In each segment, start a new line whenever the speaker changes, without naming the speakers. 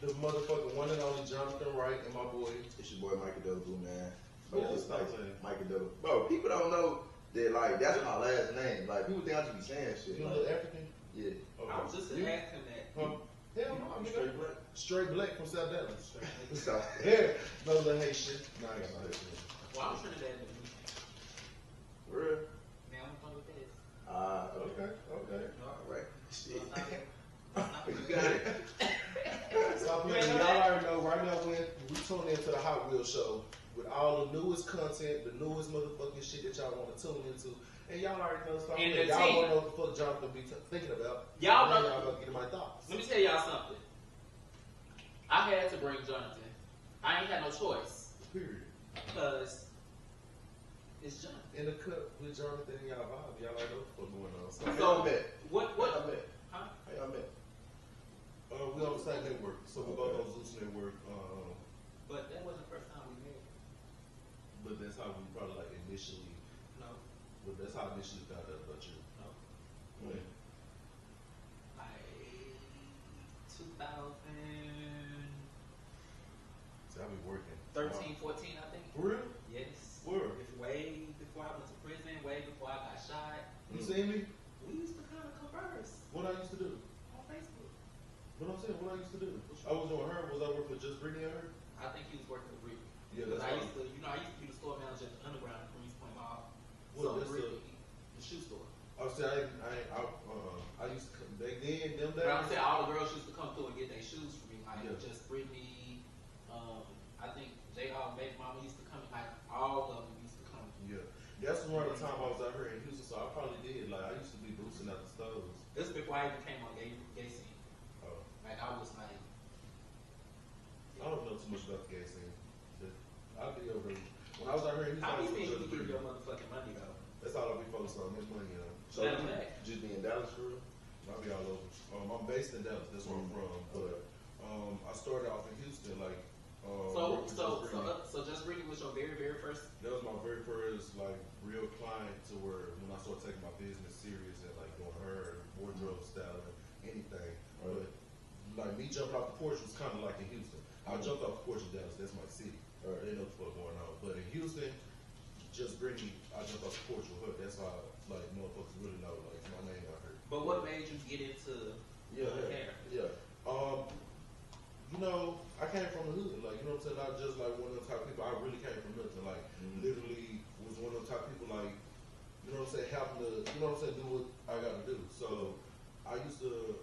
the motherfucking one and only Jonathan Wright and my boy.
It's your boy Mike Adelabeu, man.
It's like
Mike Adelabeu. Bro, people don't know that, like, that's my last name. Like, people think I just be saying shit.
You
like,
look African?
Yeah.
Okay.
I was just asking that.
Huh? Hell no, I'm straight black. Straight black from South Dallas.
South.
Yeah. No little Haitian. No, I ain't got no Haitian.
Well, I'm Trinidad.
For real?
Now I'm going with this.
Okay.
All right. Shit.
You
got it.
Stop playing. Y'all already know right now when we tune into the Hotwheelz Show with all the newest content, the newest motherfucking shit that y'all want to tune into. And y'all already know stuff.
And
Y'all want to know what the fuck Jonathan be thinking about.
Y'all know.
Y'all gonna get my thoughts.
Let me tell y'all something. I had to bring Jonathan. I ain't had no choice.
Period.
Because it's Jonathan.
In the cut with Jonathan and y'all vibe, y'all already know what's going on.
How y'all met?
What?
How y'all met?
Huh?
How y'all met?
We on the same network, so we both on Zeus network.
But that wasn't the first time we met.
But that's how we probably like initially.
No.
But that's how I initially found out about you.
No.
When?
Like 2000.
See, I be working.
13, 14, I think.
For real?
Yes.
Where?
Way before I went to prison, way before I got shot.
You seen me?
We used to kind of converse
What I used to do?
on Facebook.
What I'm saying, what I used to do? I was on her. Was I working for Just Brittany and her?
I think he was working with Brittany.
Yeah,
Because
that's
I
right.
used to, I used to be the store manager at the Underground in Queens Point Mall.
What,
So
that's
Brittany, the shoe store.
I was saying, I used to come back then, them
But I'm
days.
saying all the girls used to come through and get their shoes for me. Like
Yeah.
just Brittany, I think J.R. Baby Mama used to come. Like all of them used to come.
Yeah. That's around the time I was out here in Houston, so I probably did. Like, I used to be boosting out the stores.
This is before I even came on gay scene.
Oh.
Like I was like,
I don't know too much about the gay scene. But I'll be over there. When I was out here in Houston,
I
I
be
was
seeing
with
you
Just
get your
Brittany.
motherfucking money though.
That's all I'll be focused on, this money,
So
That's
you
right.
just be in Dallas for real?
I'll be all over. I'm based in Dallas, that's where I'm from. But I started off in Houston, like, working with Just Brittany.
So Just Brittany was your very, very first.
That was my very first like real client to where when I started taking my business serious and like doing her wardrobe styling, anything. But like me jumping off the porch was kind of like in Houston. I jumped off the porch in Dallas. That's my city. They know what the fuck going on. But in Houston, Just Brittany, I jumped off the porch with her. That's how like motherfuckers really know like my name out here.
But what made you get into hair?
Yeah. You know, I came from the hood, like, you know what I'm saying? I just like one of those type of people, I really came from nothing, like, literally was one of those type of people, like, you know what I'm saying, having to, you know what I'm saying, do what I gotta do. So, I used to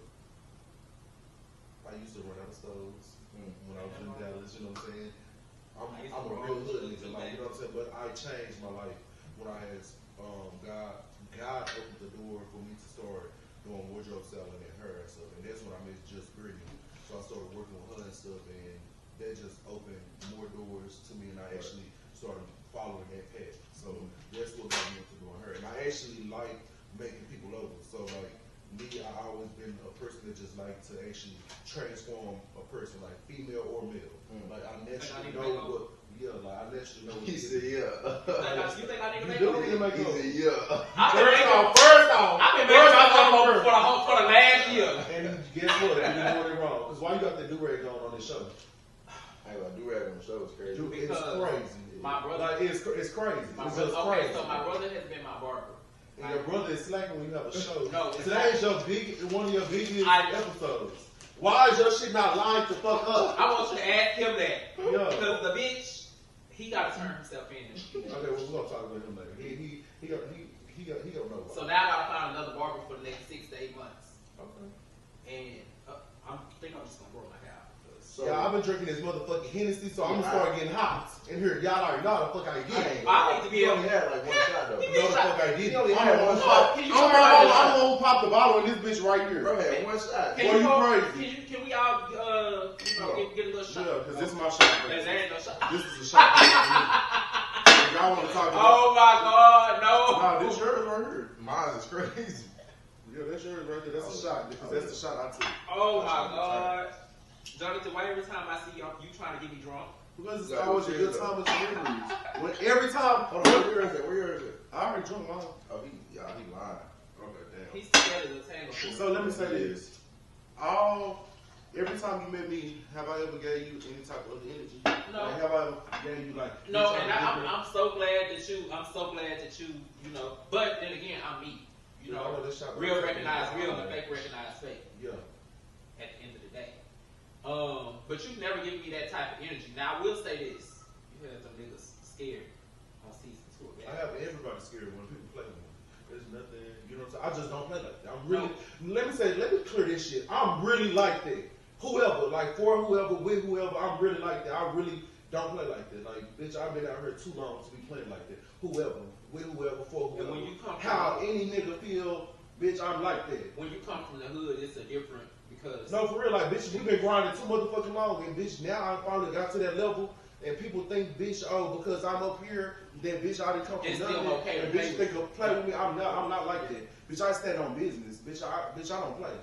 run out of stoves when I was in Dallas, you know what I'm saying? I'm a real hood nigga, like, you know what I'm saying? But I changed my life when I had, God opened the door for me to start doing wardrobe selling and her and stuff, and that's when I met Just Brittany. So I started working with her and stuff, and that just opened more doors to me, and I actually started following that path. So that's what got me into doing her. And I actually like making people over. So like me, I always been a person that just like to actually transform a person, like female or male. Like I naturally know what. Yeah, like I naturally know what.
He said, yeah.
You think I need to make
You do
over?
need to make
He
over.
said, yeah.
First off,
I've been making myself for the last year.
and guess what? You're doing it wrong. Because why you got the do-rag going on this show?
I ain't gonna do that on the show. It's crazy.
Dude, it's
Because
crazy.
my brother-
like it's crazy. It's just
Okay,
crazy.
so my brother has been my barber.
And your brother is slacking when you have a show.
No, it's
Today is one of your biggest episodes. Why is your shit not lined the fuck up?
I want you to ask him that.
Yeah.
Because the bitch, he got to turn himself in.
Okay, well, we're gonna talk about him later. He gonna know why.
So now I gotta find another barber for the next 6 to 8 months.
Okay.
And I'm just gonna grow my hair out.
So,
Yeah, I've been drinking this motherfucking Hennessy, so I'm gonna start getting hot. And here, y'all already know the fuck I get.
I need to be
he
able
only had like one shot though.
You know the fuck I did.
He only
I'm
had
the
one
one
shot.
Can you
I'm the one who popped the bottle in this bitch right here.
Bro had one shot.
Boy, you crazy.
Can we all get a little shot?
Yeah, because this is my shot.
There ain't no shot.
This is a shot. If y'all want to talk about
Oh my God, no!
nah, this yours right here.
Mine is crazy.
Yeah, that's yours right there. That's a shot because that's the shot I took.
Oh my God. Jonathan, why every time I see you trying to get me drunk?
Because it's always a good time with your memories. When every time,
Hold on, where is it? Where is it?
I already drunk mine.
Oh, he lying.
Okay, damn.
He's scared of the tangle.
So let me say this. All every time you met me, have I ever gave you any type of energy?
No.
Like, have I ever gave you like?
No, and I'm so glad that you, you know. But then again, I'm me. You know, real recognize real and fake recognize fake.
Yeah.
At the end of the day. But you've never given me that type of energy. Now I will say this: you had some niggas scared on season 2 of
I have everybody scared when people play with me. There's nothing, you know what I'm saying? I just don't play like that. I'm really, let me clear this shit. I'm really like that. Whoever, like for whoever, with whoever, I'm really like that. I really don't play like that. Like, bitch, I've been out here too long to be playing like that. Whoever, with whoever, for whoever.
And when you come
how any nigga feel, bitch, I'm like that.
When you come from the hood, it's a different, because...
No, for real, like, bitch, we been grinding too motherfucking long, and bitch, now I finally got to that level, and people think, bitch, oh, because I'm up here, then bitch, I didn't come from
It's
nothing,
still okay
and
to
bitch,
play
think of play with me. I'm not like that. Bitch, I stand on business. Bitch, I don't play.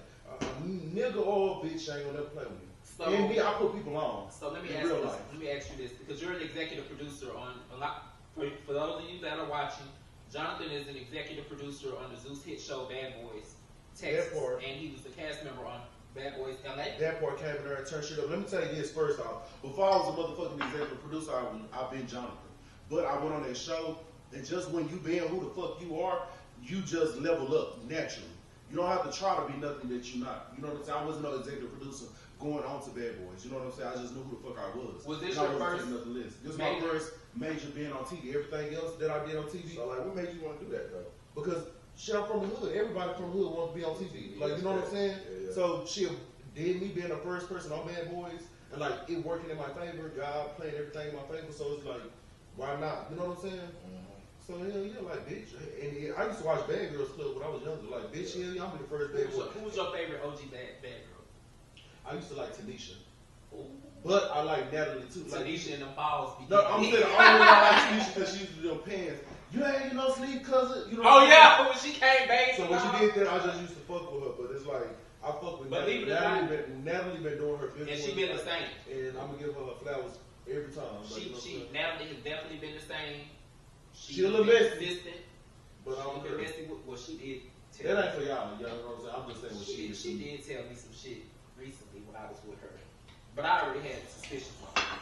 Nigga or bitch ain't gonna never play with me.
So,
and me, I put people on.
So let me
in
ask you
real
this.
life.
Let me ask you this, because you're an executive producer on a lot. For those of you that are watching, Jonathan is an executive producer on the Zeus hit show Bad Boys Texas, and he was a cast member on Bad Boys LA.
That part came in there and turned shit up. Let me tell you this first off. Before I was a motherfucking executive producer, I've been Jonathan. But I went on that show, and just when you being who the fuck you are, you just level up naturally. You don't have to try to be nothing that you're not. You know what I'm saying? I wasn't no executive producer going on to Bad Boys. You know what I'm saying? I just knew who the fuck I was.
Was this
and
your first
list. This was my first major being on TV. Everything else that I did on TV.
So like, what made you want to do that though?
Because shit, I'm from the hood. Everybody from the hood wants to be on TV. Like, you know what I'm saying?
Yeah.
So shit, did me being the first person on Bad Boys and like it working in my favor, God playing everything in my favor. So it's like, why not? You know what I'm saying? So hell yeah, like bitch. And yeah, I used to watch Bad Girls Club when I was younger. Like bitch, hell yeah, I'm the first Bad Boy.
Who was your favorite OG bad girl?
I used to like Tanisha.
Ooh.
But I like Natalie too. Like,
Tanisha and the balls.
No, I'm saying the only reason I like Tanisha because she used to do them pants. You ain't no sleep cousin. You know
Oh yeah, when she came back.
So when she did that, I just used to fuck with her. But it's like I fuck with Natalie. Natalie been doing her business.
And she been the same.
And I'm gonna give her flowers every time. Like,
Natalie has definitely been the same.
She a little messy.
Consistent.
But I don't care.
Well, she did.
That ain't for y'all. You know what I'm saying? I'm just saying what she is.
She did tell me some shit recently when I was with her. But I already had suspicions on her.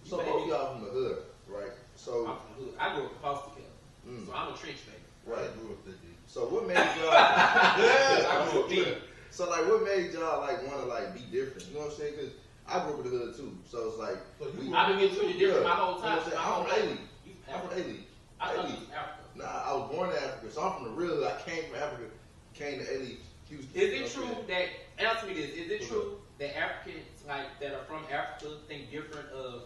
So both of y'all from the hood, right? So
I'm from the hood. I grew up in foster care. So I'm a trench baby.
Right.
I grew up that deep.
So what made y'all?
I grew up deep.
So like, what made y'all like want to like be different? You know what I'm saying? Because I grew up in the hood too. So it's like
I've been getting treated different my whole time.
You know I'm from A-League. I'm from A-League.
I thought you was Africa.
Nah, I was born in Africa, so I'm from the real hood. I came from Africa, came to A-League, Houston.
Is it true that, answer me this, is it true that Africans like that are from Africa think different of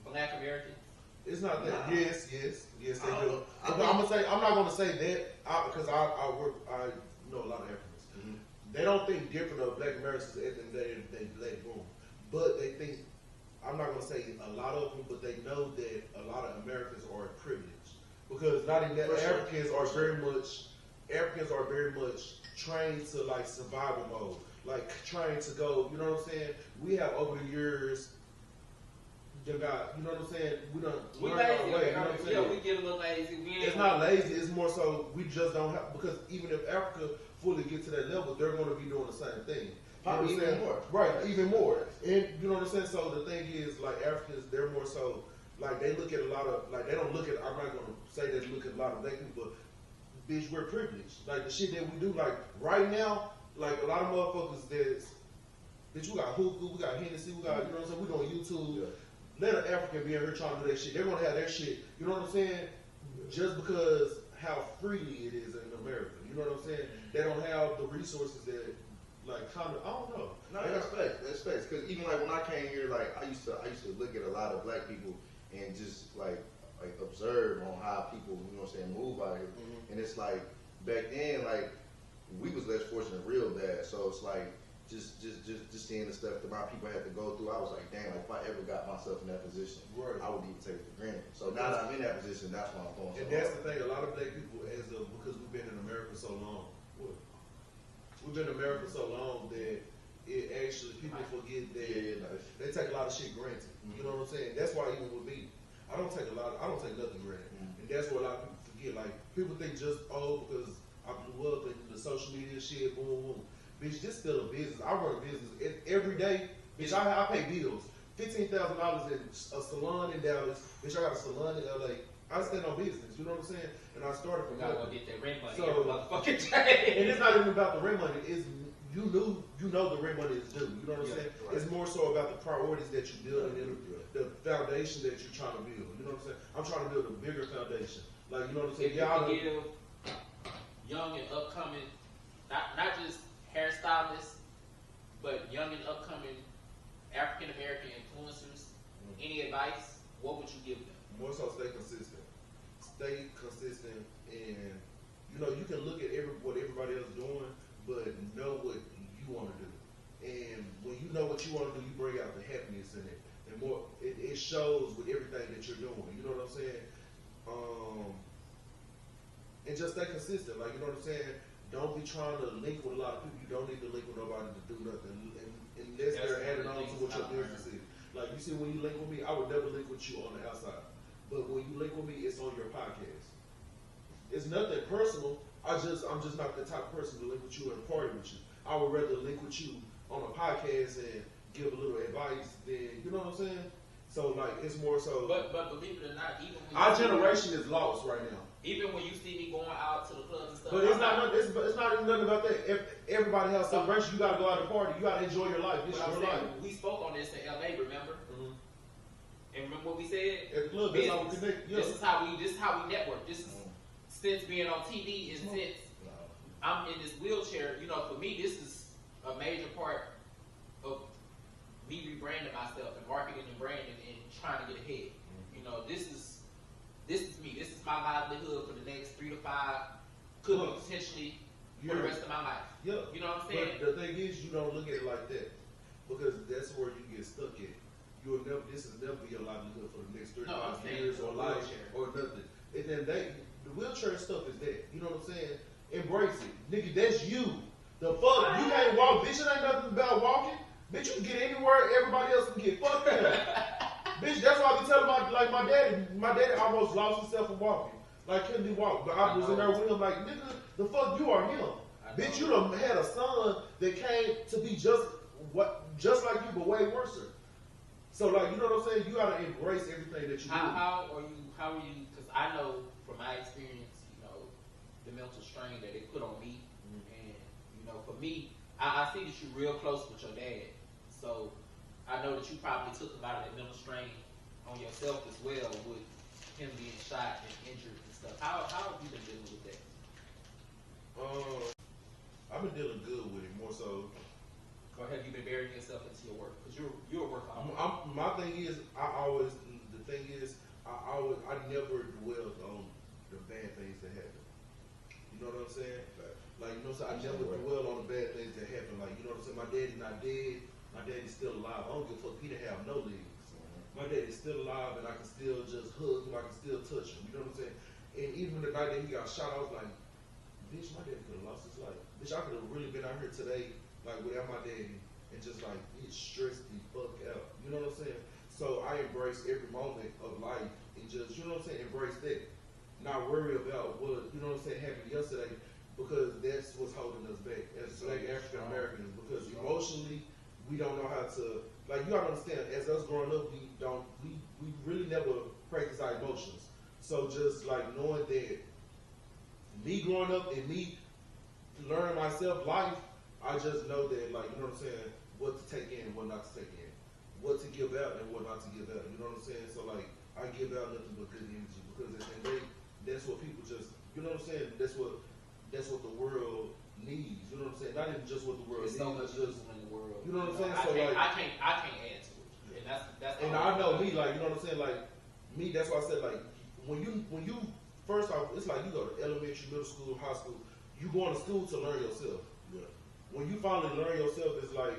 Black Americans?
It's not that.
Nah.
Yes, they do. I'm not gonna say that because I know a lot of Africans.
Mm-hmm.
They don't think different of Black Americans at the end of the day, they Black boom. But they think, I'm not gonna say a lot of them, but they know that a lot of Americans are privileged. Because not even that, Africans are very much trained to like survival mode. Like trained to go, you know what I'm saying? We have over the years you know what I'm saying? We don't learn our way, you know what I'm saying?
Yeah, we get a little lazy.
It's not lazy, it's more so we just don't have, because even if Africa fully get to that level, they're going to be doing the same thing.
Probably even more.
Right, even more. And you know what I'm saying? So the thing is, like Africans, they're more so, like they look at a lot of, like they don't look at, I'm not going to say they look at a lot of Black people, but bitch, we're privileged. Like the shit that we do, like right now, like a lot of motherfuckers that's, bitch, we got hookah, we got Hennessy, we got, you know what I'm saying? We on YouTube. Yeah. Let an African be in here trying to do that shit. They're going to have their shit, you know what I'm saying? Just because how freely it is in America. You know what I'm saying? They don't have the resources that, like, kind of, I don't know.
No, that's facts. Because even like when I came here, like I used to look at a lot of Black people and just like observe on how people, you know what I'm saying, move out here. Mm-hmm. And it's like back then, like we was less fortunate real bad. So it's like just seeing the stuff that my people had to go through, I was like, damn, like if I ever got myself in that position, right, I wouldn't even take it for granted. So now that I'm in that position, that's why I'm going.
And that's the thing, a lot of Black people, because we've been in America so long, we've been in America so long that it actually, people forget that they take a lot of shit granted. Mm-hmm. You know what I'm saying? That's why even with me, I don't take nothing granted. Mm-hmm. And that's what a lot of people forget. Like, people think just, because I blew up into the social media shit, boom, boom. Bitch, this still a business. I run a business every day. Bitch, I pay bills. $15,000 in a salon in Dallas. Bitch, I got a salon in LA. I stand on business, you know what I'm saying? And I started from
gotta go get that rent money
so,
every motherfucking day.
And it's not even about the rent money. It's you know the rent money is due. You know what I'm saying? Right. It's more so about the priorities that you build and the foundation that you're trying to build. You know what I'm saying? I'm trying to build a bigger foundation. Like, you know what I'm saying?
If you can give young and upcoming, not just hairstylists, but young and upcoming African American influencers, any advice, what would you give them?
More so stay consistent. Stay consistent, and you know, you can look at what everybody else is doing, but know what you want to do. And when you know what you want to do, you bring out the happiness in it. And more, it shows with everything that you're doing. You know what I'm saying? And just stay consistent. Like, you know what I'm saying? Don't be trying to link with a lot of people. You don't need to link with nobody to do nothing. Unless they're adding on to what your business is. Like, you see, when you link with me, I would never link with you on the outside. But when you link with me, it's on your podcast. It's nothing personal. I'm just not the type of person to link with you and party with you. I would rather link with you on a podcast and give a little advice than, you know what I'm saying? So, like, it's more so.
But believe it or not, even when
our generation is lost right now.
Even when you see me going out to the clubs and stuff.
But it's not even nothing about that. If everybody has celebration, you gotta go out and party. You gotta enjoy your life. This is your life.
We spoke on this in LA, remember? Mm-hmm. And remember what we said?
Look, this is how we network. This is since being on TV and since I'm in this wheelchair.
You know, for me, this is a major part of me rebranding myself and marketing and branding and trying to get ahead. Mm-hmm. You know, this is me. This is my livelihood for the next 3 to 5, could be potentially for the rest of my life.
Yeah.
You know what I'm saying?
But the thing is, you don't look at it like that because that's where you get stuck at. This will never be your livelihood for the next 3 to 5 years or life or nothing. And then the wheelchair stuff is that. You know what I'm saying? Embrace it. Nigga, that's you. The fuck? You can't walk. Bitch, it ain't nothing about walking. Bitch, you can get anywhere everybody else can get. Fuck that. Bitch, that's why I be telling my daddy. My daddy almost lost himself from walking. Like, couldn't he walk? But I was in there with him like, nigga, the fuck, you are him. Bitch, you done had a son that came to be just like you, but way worse. So, like, you know what I'm saying? You gotta embrace everything that you do.
How are you, because I know from my experience, you know, the mental strain that it put on me. Mm-hmm. And, you know, for me, I see that you're real close with your dad. So, I know that you probably took a lot of that mental strain on yourself as well with him being shot and injured and stuff. How have you been dealing with that?
I've been dealing good with it, more so.
Or have you been burying yourself into your work? Because you're a workaholic.
My thing is, I never dwelled on the bad things that happen. You know what I'm saying? Like, you know, so I never dwell on the bad things that happen. Like, you know what I'm saying? My daddy's not dead. My daddy's still alive. I don't give a fuck. He didn't have no legs. My daddy's still alive, and I can still just hug him. I can still touch him. You know what I'm saying? And even the night that he got shot, I was like, bitch, my daddy could have lost his life. Bitch, I could have really been out here today, like, without my daddy, and just, like, get stressed the fuck out. You know what I'm saying? So I embrace every moment of life and just, you know what I'm saying, embrace that. Not worry about what, you know what I'm saying, happened yesterday, because that's what's holding us back as Black African Americans. Because emotionally, we don't know how to, like, you gotta understand, as us growing up, we really never practice our emotions. So just, like, knowing that me growing up and me learning myself life, I just know that, like, you know what I'm saying, what to take in and what not to take in, what to give out and what not to give out. You know what I'm saying? So, like, I give out nothing but good energy, because at the end of the day, that's what people just, you know what I'm saying? That's what the world needs. You know what I'm saying? Not even just what the world needs.
So much just in the world.
You know what I'm saying?
I can't add to it, and that's.
And I know me, like, you know what I'm saying? Like me, that's why I said, like, when you first off, it's like you go to elementary, middle school, high school. You going to school to learn yourself. Yeah. When you finally learn yourself, it's like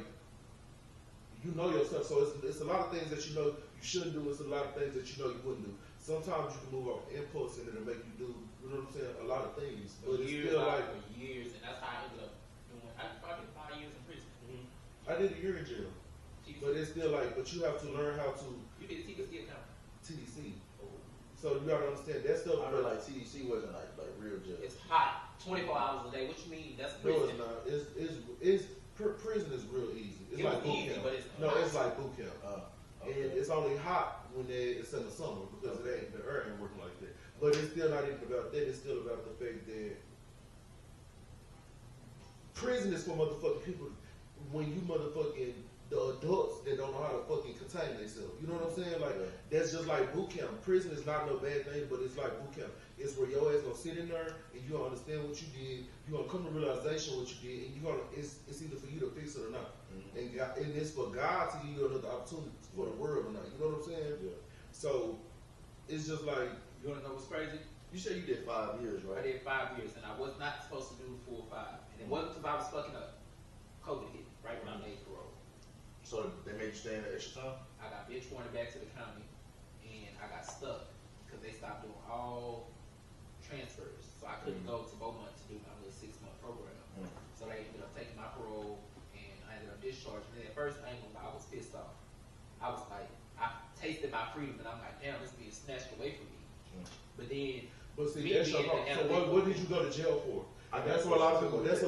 you know yourself. So it's a lot of things that you know you shouldn't do. It's a lot of things that you know you wouldn't do. Sometimes you can move off impulse and it'll make you do, you know what I'm saying, a lot of things. But it's still like
for years, and that's how I ended up doing. I did 5 years in prison.
Mm-hmm. I did a year in jail. But it's still like, but you have to learn how to.
You did TDC account.
TDC. So So you gotta understand that stuff.
I feel like CDC wasn't like real jail.
It's hot, 24 hours a day. What you mean? That's
No,
prison.
it's not. Prison is real easy. It's
It
like
was
boot
easy,
camp.
but it's
No,
hot.
it's like boot camp.
Okay.
And it's only hot when it's in the summer because it ain't, the air ain't working like that. But it's still not even about that. It's still about the fact that prison is for motherfucking people. When you motherfucking the adults that don't know how to fucking contain themselves. You know what I'm saying? Like that's just like boot camp. Prison is not no bad thing, but it's like boot camp. It's where your ass gonna sit in there and you gonna understand what you did. You gonna come to realization what you did, and you gonna it's either for you to fix it or not. And it's for God to give you another opportunity for the world or not. You know what I'm saying?
Yeah.
So it's just like
You wanna know what's crazy?
You said you did 5 years,
I
right?
did 5 years, and I was not supposed to do the full 5. And it wasn't because I was fucking up. COVID hit right when I made parole.
So they made you stay in the extra time?
I got bitch warranted back to the county, and I got stuck because they stopped doing all transfers. So I couldn't go to Beaumont to do my little 6-month program. So they ended up taking my parole, and I ended up discharged. And at first, I ain't gonna lie, I was pissed off. I was like, I tasted my freedom, and I'm like, damn, this being snatched away from me. But then,
see,
me
that's your
being
problem.
the
So what did you go to jail for? That's where a lot of people. That's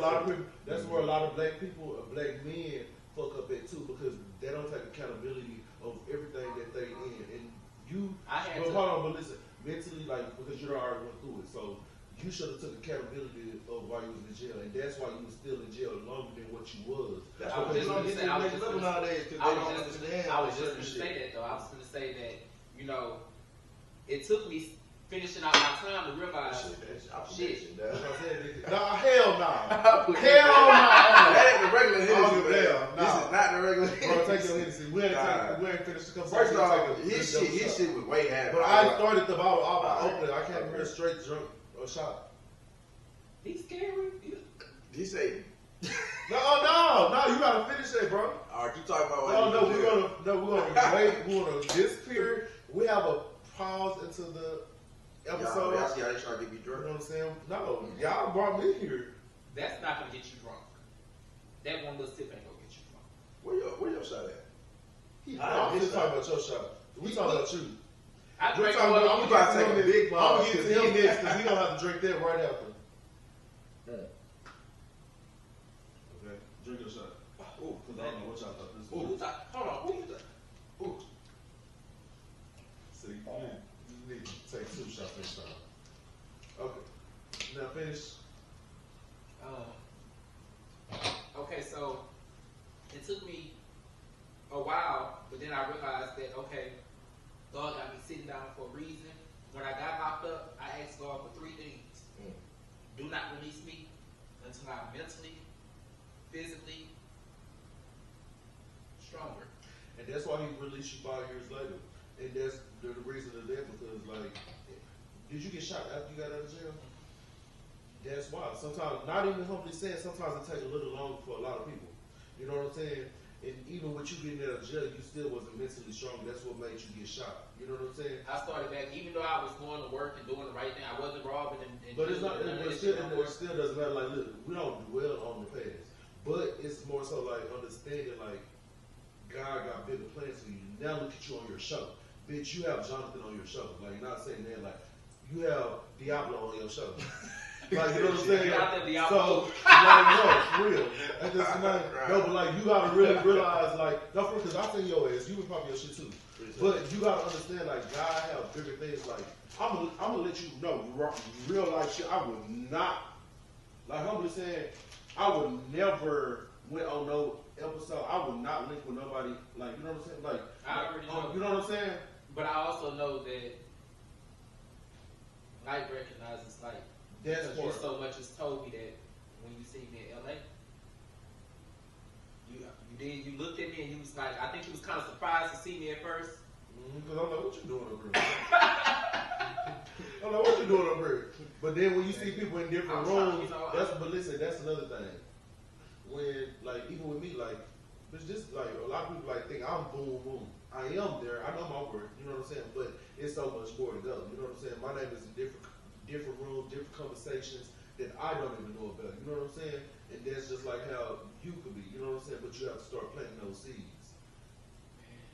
where a lot of black people, black men, fuck up at too, because they don't take accountability of everything that they in. And you, hold on, but listen, mentally, like because you already went through it, so you should have took accountability of why you was in jail, and that's why you was still in jail longer than what you was.
That's
I
what
was
they
just
don't
gonna
get
say, I was
to
just gonna-
nowadays because
I
they
was
don't
just
understand.
I was just
certain
gonna
shit.
say that though. I was gonna say that, you know, it took me finishing out my time to realize shit.
Nah, hell no.
Hell no.
Hell no.
That ain't the regular
Oh,
Hennessy, man.
damn,
This
no.
is not the regular
Bro,
Hennessy.
take your Hennessy. We ain't finished the
First
conversation.
off, his shit was way half.
But I started the bottle off. I opened it. I can't remember straight drunk or shot.
He's scary.
He say,
No, you gotta finish that, bro.
all right, you talking about what
We're gonna wait. We're gonna disappear. We have a pause into the episode.
Y'all see how they try to get me
You know
drunk?
what I'm saying? No, y'all brought me here.
That's not gonna get you drunk. That one little sip ain't gonna get you drunk.
Where your shot at?
I'm just talking about your shot. We talking about you.
I
We're
drank
talking
one.
about,
I'm about to take a big
I'm
ball.
gonna get to him next because he gonna have to drink that right after. Okay, drink your shot. Ooh, because I don't know what y'all thought this was.
Hold on. Who you thought?
Ooh. See, you need to take 2 shots this time. Okay. Now finish.
Okay, so it took me a while, but then I realized that God got me sitting down for a reason. When I got locked up, I asked God for 3 things. Do not release me until I'm mentally, physically stronger.
And that's why he released you 5 years later. And that's the reason of that because, like, did you get shot after you got out of jail? That's why. Sometimes, not even humbly saying, sometimes it takes a little longer for a lot of people. You know what I'm saying? And even with you getting out of jail, you still wasn't mentally strong. That's what made you get shot. You know what I'm saying?
I started back, even though I was going to work and doing the right thing, I wasn't robbing and
But it's not.
doing
But
that
still,
shit no
it
more.
still doesn't matter. Like, look, we don't dwell on the past, but it's more so like understanding, like, God got bigger plans for you. Now look at you on your show, bitch. You have Jonathan on your show. Like, you're not saying that. Like, you have Diablo on your show. Like, you know what I'm saying?
Get out there, Diablo.
So, like, no, for real. That's just not, no, but like, you gotta really realize, like, no, because I think your ass, you would pop your shit too. But you gotta understand, like, God have bigger things. Like, I'm gonna let you know, real life shit. I would not, like, humbly saying, I would never went on no episode. I would not link with nobody. Like, you know what I'm saying? Like,
I already know.
You know what I'm saying?
But I also know that light recognizes light.
That's
Because you so much has told me that when you see me in LA, you looked at me and you was like, I think you was kind of surprised to see me at first.
Because I'm like, what you doing over here? I'm like, what you doing over here? But then when you see people in different rooms, but listen, that's another thing. When, like, even with me, like, it's just like a lot of people like think I'm boom boom. I am there. I know my work. You know what I'm saying? But it's so much more to go. You know what I'm saying? My name is in different rooms, different conversations that I don't even know about. You know what I'm saying? And that's just like how you could be. You know what I'm saying? But you have to start planting those seeds.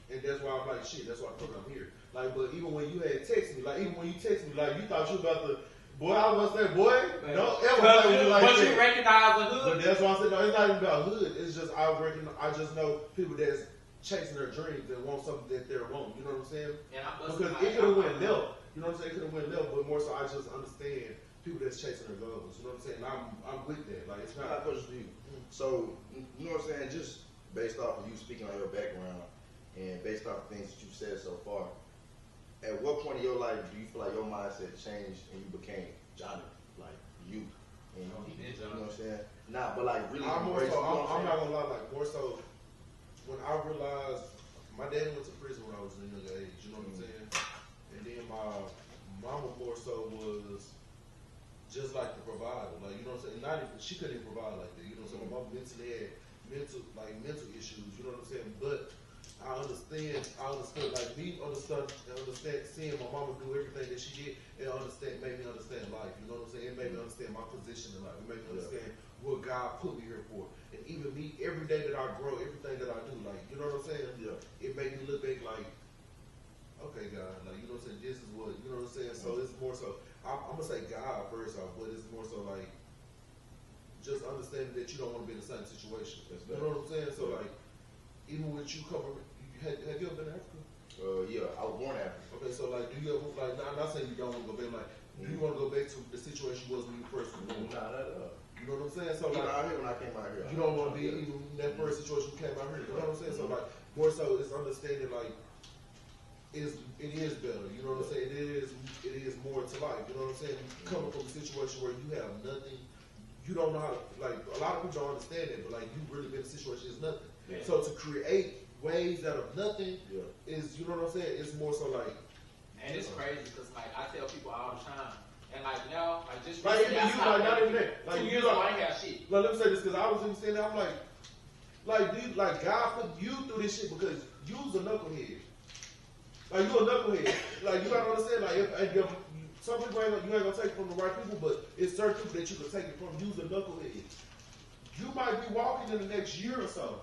And that's why I'm like, shit. That's why I'm here. Like, but even when you had text me, like, even when you text me, like, you thought you about to, boy, I was gonna say, boy, don't ever play with me like
but
that.
you recognize the hood.
But that's why I said, no, it's not even about hood. It's just, I just know people that's chasing their dreams and want something that they're wanting. You know what I'm saying? Because it could have went left. You know what I'm saying? It could have went left, but more so I just understand people that's chasing their goals. You know what I'm saying? And I'm with that. Like, it's not
a question for you. So, you know what I'm saying? Just based off of you speaking on your background and based off of things that you've said so far, at what point in your life do you feel like your mindset changed and you became Johnny, like you? And you know what I'm saying? Nah, but like really,
I'm not gonna lie. Like more so, when I realized my dad went to prison when I was a young age. You know what I'm saying? And then my mama more so was just like the provider. Like, you know what I'm saying? Not even, she couldn't even provide like that. You know what I'm saying? My mom mentally had mental issues. You know what I'm saying? But I understood like me understand seeing my mama do everything that she did and made me understand life. You know what I'm saying? It made me understand my position in life. It made me understand what God put me here for. And even me, every day that I grow, everything that I do, like, you know what I'm saying? Yeah. It made me look back like, okay, God, like, you know what I'm saying? This is what, you know what I'm saying? So it's more so, I'm gonna say God first off, but it's more so like, just understanding that you don't want to be in the same situation. You know what I'm saying? So like, even with you coming, have you ever been to Africa?
Yeah, I was born in Africa. Okay,
so like, do you ever, like, I'm not saying you don't want to go back, like, do you want to go back to the situation was when you first were born?
Nah, not at all.
You know what I'm saying? So
like,
out
here when I came out here.
You don't want to be even in that first situation you came out here. You know what I'm saying? So like, more so it's understanding like, it is better. You know what I'm saying? It is more to life. You know what I'm saying? Coming from a situation where you have nothing, you don't know how to, like, a lot of people don't understand it, but like, you've really been in a situation is nothing. Yeah. So to create ways out of nothing is, you know what I'm saying? It's more so like,
and it's crazy because like I tell people all the time, and like now, like just
like even you, like not even that. Like
2 years ago, I ain't got shit.
Like, let me say this because I was even saying that I'm like God put you through this shit because you's a knucklehead. Like you a knucklehead. Like you gotta understand. Like if some people you ain't gonna take it from the right people, but it's certain people that you can take it from. You's a knucklehead. You might be walking in the next year or so.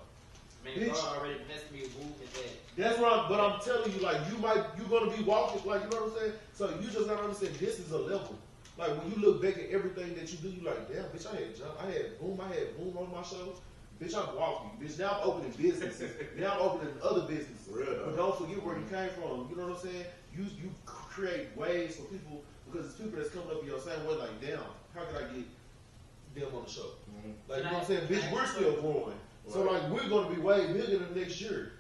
Man, God already messed me with moving that.
That's what I'm telling you, like you're gonna be walking, like, you know what I'm saying? So you just gotta understand this is a level. Like when you look back at everything that you do, you like, damn, bitch, I had boom on my show. Bitch, I'm walking. Bitch, now I'm opening businesses. Now I'm opening other businesses. But don't forget where you came from. You know what I'm saying? You create ways for people because it's people that's coming up in your same way, like, damn, how can I get them on the show? Like, you know what I'm saying? Bitch, we're still growing. So like we're gonna be way bigger than next year.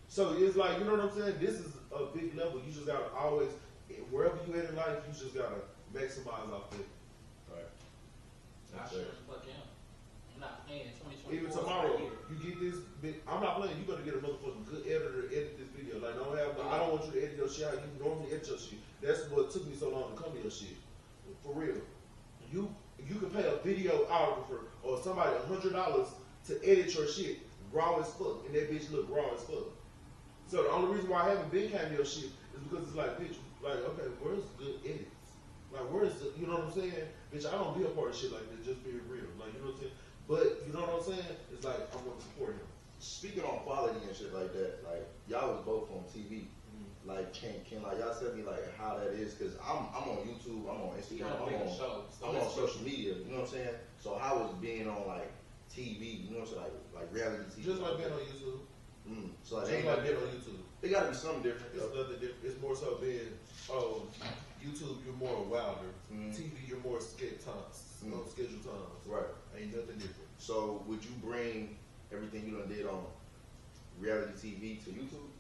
So it's like, you know what I'm saying? This is a big level. You just gotta always, wherever you at in life, you just gotta maximize off it.
Right. I sure as fuck am. I'm not playing 2024.
Even tomorrow, you get this big. I'm not playing. You better get a motherfucking good editor to edit this video. Like I don't want you to edit your shit how you normally edit your shit. That's what took me so long to come to your shit. For real. You can pay a video photographer or somebody $100 to edit your shit raw as fuck, and that bitch look raw as fuck. So the only reason why I haven't been came to your shit is because it's like, bitch, like, okay, where's good edits? Like, where's the, you know what I'm saying? Bitch, I don't be a part of shit like this, just being real. Like, you know what I'm saying? But, you know what I'm saying? It's like, I want to support him.
Speaking on quality and shit like that, like, y'all was both on TV. Like, can like, y'all tell me, like, how that is? Because I'm on YouTube, I'm on Instagram, I'm on social media, you know what I'm saying? So how is being on, like, TV, you know what I'm saying, like reality TV.
Just like being on YouTube.
So like,
just like being on YouTube.
It gotta be something different.
It's nothing different. It's more so being, YouTube you're more wilder. TV you're more scheduled times. Right. Ain't nothing different.
So would you bring everything you done did on reality TV to YouTube?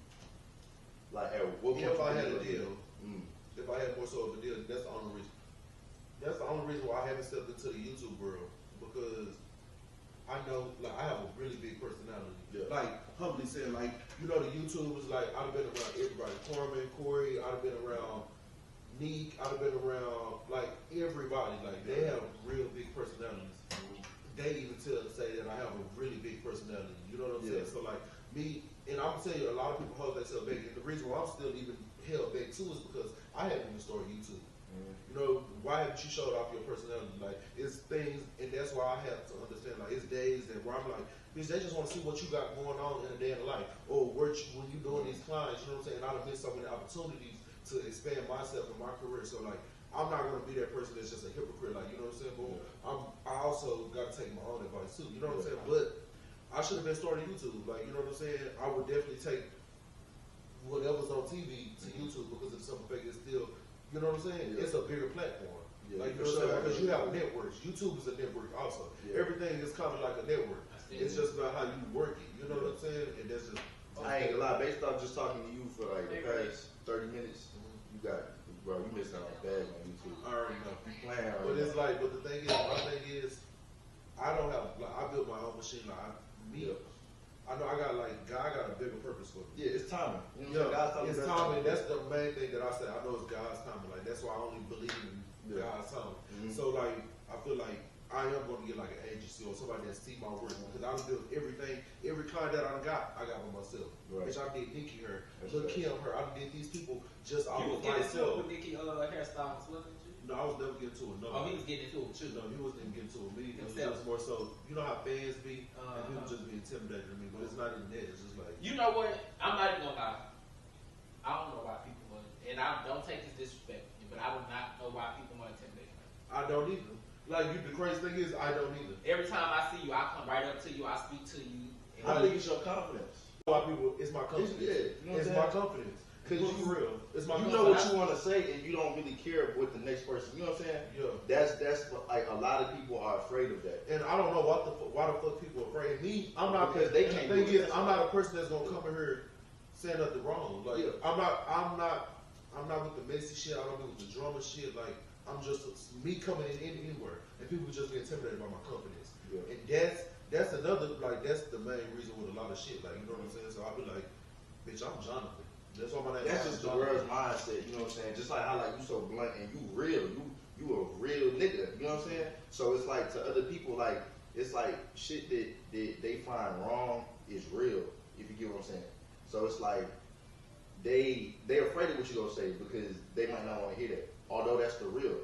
Like at what point?
If I had a deal. If I had more so of a deal, that's the only reason. That's the only reason why I haven't stepped into the YouTube world. Because I know, like, I have a really big personality. Yeah. Like, humbly saying, like, you know, the YouTubers, like, I've been around everybody. Corman, Corey, I've been around Neek, I've been around, like, everybody. Like, they have real big personalities. They even say that I have a really big personality. You know what I'm saying? So, like, me, and I'm telling you, a lot of people hold themselves back. And the reason why I'm still even held back, too, is because I haven't even started YouTube. You know, why why haven't you showed off your personality? Like, it's things, and that's why I have to understand, like, it's days that where I'm like, bitch, they just want to see what you got going on in a day in life. Or when you doing these clients, you know what I'm saying? And I've missed so many opportunities to expand myself and my career. So, like, I'm not going to be that person that's just a hypocrite, like, you know what I'm saying? But I also got to take my own advice, too. You know what I'm saying? But I should have been starting YouTube. Like, you know what I'm saying? I would definitely take whatever's on TV to YouTube because it's something fake. It's still, you know what I'm saying? Yeah. It's a bigger platform. Yeah, like, you know what I'm saying? Because you have networks. YouTube is a network also. Yeah. Everything is kind of like a network. It's just about how you work it. You know what I'm saying? And that's just...
I ain't gonna lie. Based off just talking to you for like the past 30 minutes, you got... Bro, you missing out bad on YouTube.
I already know.
You playing
but it's like, but the thing is, my thing is, I don't have, like, I built my own machine. Like, I know I got, like, God got a bigger purpose for me.
Yeah, it's timing. You know,
it's timing. That's the main thing that I say. I know it's God's timing. Like, that's why I only believe in God's timing. So, like, I feel like I am going to get, like, an agency or somebody that see my work. Because I built everything, every client that I got by myself. Right. Bitch, I did Nikki her, Lil' Kim her. I did these people just off of myself.
You was getting into it with Nikki hairstyles, wasn't you?
No, I was never getting to it. No.
Oh, he was getting into it too.
No, he wasn't even getting to it. Me, it was just more so. You know how fans be, and people just be intimidated to me. But it's not even that. It's just like.
You know what? I'm not even gonna lie. I don't know why people want, and I don't take this disrespect, but I do not know why people want to intimidate me.
I don't either. Like, the crazy thing is, I don't either.
Every time I see you, I come right up to you. I speak to you.
I think it's your confidence.
Why people? It's my confidence. It's my confidence. Cause you for real. It's my.
You know what you want to say, and you don't really care what the next person. You know what I'm saying?
Yeah.
That's like a lot of people are afraid of that.
And I don't know why the fuck people are afraid. Me, I'm not.
Because they can't.
The thing is, I'm not a person that's gonna come in here saying nothing wrong. Like I'm not with the messy shit. I don't do with the drama shit. Like I'm just me coming in anywhere, and people just get intimidated by my confidence. Yeah. And that's another, like, that's the main reason with a lot of shit. Like, you know what I'm saying? So I'll be like, bitch, I'm Jonathan. That's all my name.
That's just the world's mindset. You know what I'm saying? Just like how like you so blunt and you real. You a real nigga. You know what I'm saying? So it's like to other people, like it's like shit that they find wrong is real. If you get what I'm saying. So it's like they're afraid of what you gonna say because they might not want to hear that. Although that's the real.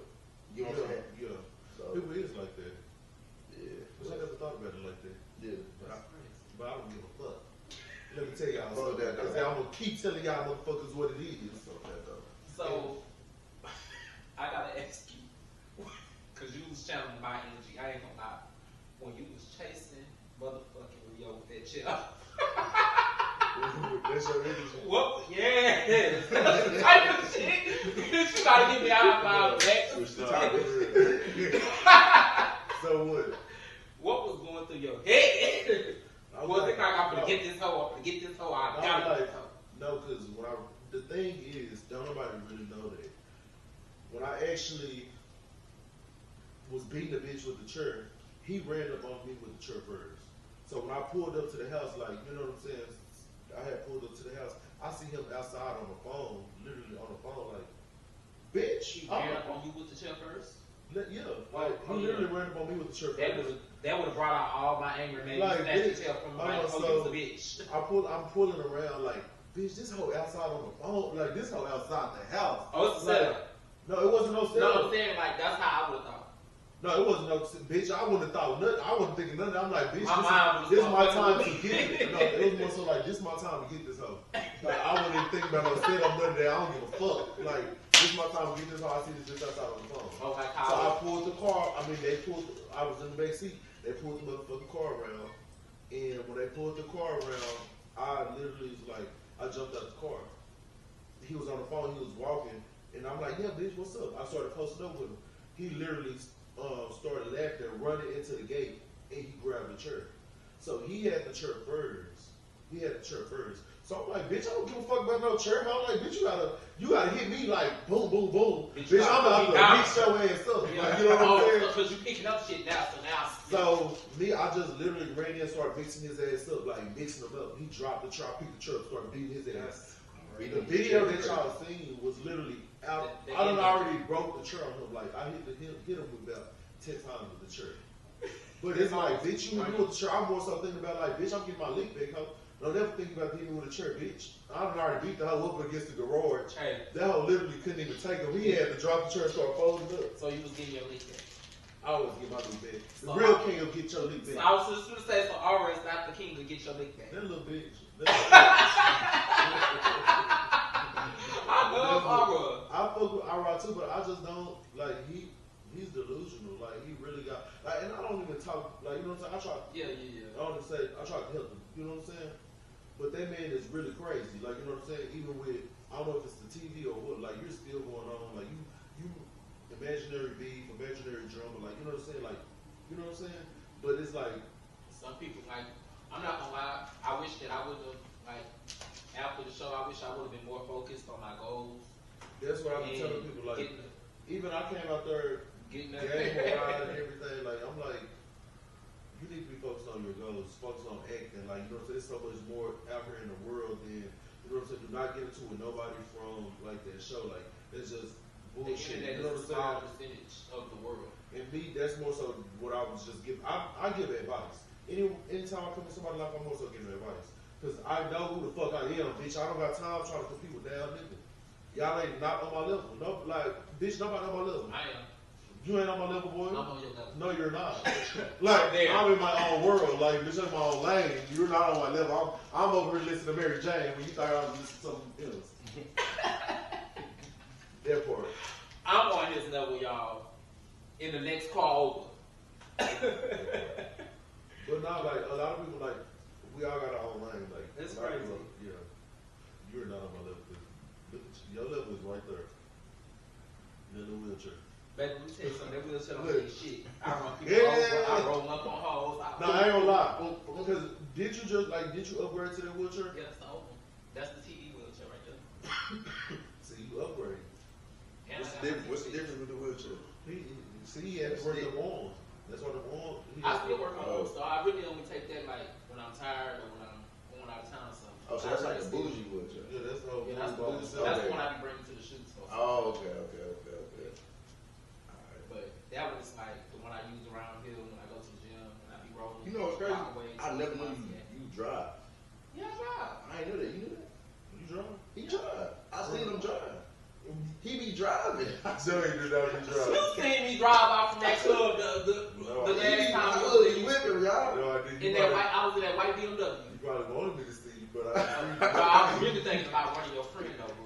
You know what I'm saying?
Yeah.
So
people is like that.
Yeah.
Because I never thought about it like that.
Yeah.
But I don't give a fuck. Let me tell y'all
something.
I'm gonna keep telling y'all motherfuckers what it is.
So I gotta ask you, cause you was channeling my energy. I ain't gonna lie. When you was chasing motherfucking Rio with that chick.
That's your energy.
What? Yeah. Type of shit. You gotta get me out of my back.
Switch the topic.
So what?
What was going through your head? Was it like I'm gonna get this hoe? I'm gonna get this hoe. I gotta get this hoe.
No, because the thing is, don't nobody really know that. When I actually was beating the bitch with the chair, he ran up on me with the chair first. So when I pulled up to the house, like, you know what I'm saying? I had pulled up to the house. I see him outside on the phone, literally on the phone, like, bitch.
He ran up on you with the chair first?
Yeah, like he literally ran up on me with the chair first.
That would have brought out all my anger, man.
Like,
you snatched your tail from my
so
a bitch.
I'm pulling around like, bitch, this hoe outside on the phone, like this hoe outside the house.
Oh, it's a setup.
No, it wasn't no setup.
No, I'm saying like that's how I would have thought.
No, it wasn't no bitch. I wouldn't have thought nothing. I wasn't thinking nothing. I'm like, bitch,
this
is my time to get it. No, it was more so like, this is my time to get this hoe. Like, I wasn't even thinking about no setup, nothing that I don't give a fuck. Like, this is my time to get this hoe. I see this bitch outside on the phone.
Oh, like
so I pulled the car. I mean, I was in the back seat. They pulled the motherfucking car around. And when they pulled the car around, I literally was like, I jumped out the car. He was on the phone. He was walking. And I'm like, yeah, bitch, what's up? I started posting up with him. He literally started laughing, running into the gate, and he grabbed the chair. So he had the chair first. So I'm like, bitch, I don't give a fuck about no chair. I'm like, bitch, you gotta hit me like boom, boom, boom. Bitch, I'm about to beat your ass up.
Yeah.
Like, you know what I'm saying?
Because you picking up shit now,
So me, I just literally ran in and started mixing his ass up, like mixing him up. He dropped the chair, picked the chair, started beating his ass. The video that y'all seen was literally out. I done already broke the chair on him. Like I hit him with about 10 times with the chair. But it's like, bitch, you with the chair. I'm more so thinking about like, bitch, I'm getting my lick back. Don't ever think about dealing with a chair, bitch. I done already beat the hoe up against the garage.
Hey.
That hoe literally couldn't even take him. He had to drop the chair and start folding up.
So you was getting your leak back.
I always get my leak back. The
So
real king will get your leak back.
So I was just gonna say, so Aura is not the king to get your leak back.
That little bitch.
I love Aura.
I fuck with Aura too, but I just don't like he's delusional. Like he really got like, and I don't even talk like, you know what I'm saying. I don't even say I try to help him. You know what I'm saying? But that man is really crazy. Like, you know what I'm saying. Even with, I don't know if it's the TV or what. Like you're still going on. Like you imaginary beef, imaginary drama. Like you know what I'm saying. Like you know what I'm saying. But it's like
some people like. I'm not gonna lie. I wish that I would have like after the show. I wish I would have been more focused on my goals.
That's what I've been telling people. Like even I came out there getting that game ride and everything. Like I'm like, you need to be focused on your goals, focus on acting. Like you know what I'm saying. There's so much more out here in the world than you know what I'm saying. Do not get into it with nobody from like that show. Like it's just bullshit.
The
You know what I'm saying?
Small percentage of the world.
And me, that's more so what I was just giving. I give advice. Anytime I come to somebody's life, I'm also giving advice. Because I know who the fuck I am, bitch. I don't got time trying to compete with damn niggas. Y'all ain't not on my level. No, like, bitch, nobody on my level.
I am.
You ain't on my level, boy?
I'm on your level.
No, you're not. Like, I'm in my own world. Like, bitch, I'm in my own lane. You're not on my level. I'm over here listening to Mary Jane when you thought I was listening to something else. That part.
I'm on his level, y'all. In the next call over.
But now, like, a lot of people, like, we all got our own lane. Like,
that's
crazy.
People,
yeah. You're not on my level. Look at you. Your level is right there. In the wheelchair.
Baby, let me tell you something. That wheelchair don't mean shit. I run people over. I roll up on hoes.
No, I ain't gonna lie. Because did you upgrade to that wheelchair?
Yeah, that's the old one. That's the TV wheelchair right there.
See, you upgrade.
What's the difference with the wheelchair?
He had to work the arm. That's why the arm.
I still work on those, so I really only take that like when I'm tired or when I'm going out of town or something.
Oh, so that's like a bougie wheelchair.
Yeah, that's the whole
that's the bougie. That's the one I be bringing to the shoots for.
Oh, okay.
But that was like the one I use around here when I go to the gym and I be rolling.
You know what's crazy? I never knew you drive.
Yeah, I drive.
I ain't know that. You knew that?
You drive?
He drive. I seen him drive. He be driving.
I know he did not be driving.
You seen me drive out from that club the last time
I was with him, y'all.
No, I didn't.
In that white, I was in that white BMW.
You probably wanted me to see you, but
I was really thinking about running your friend though, bro.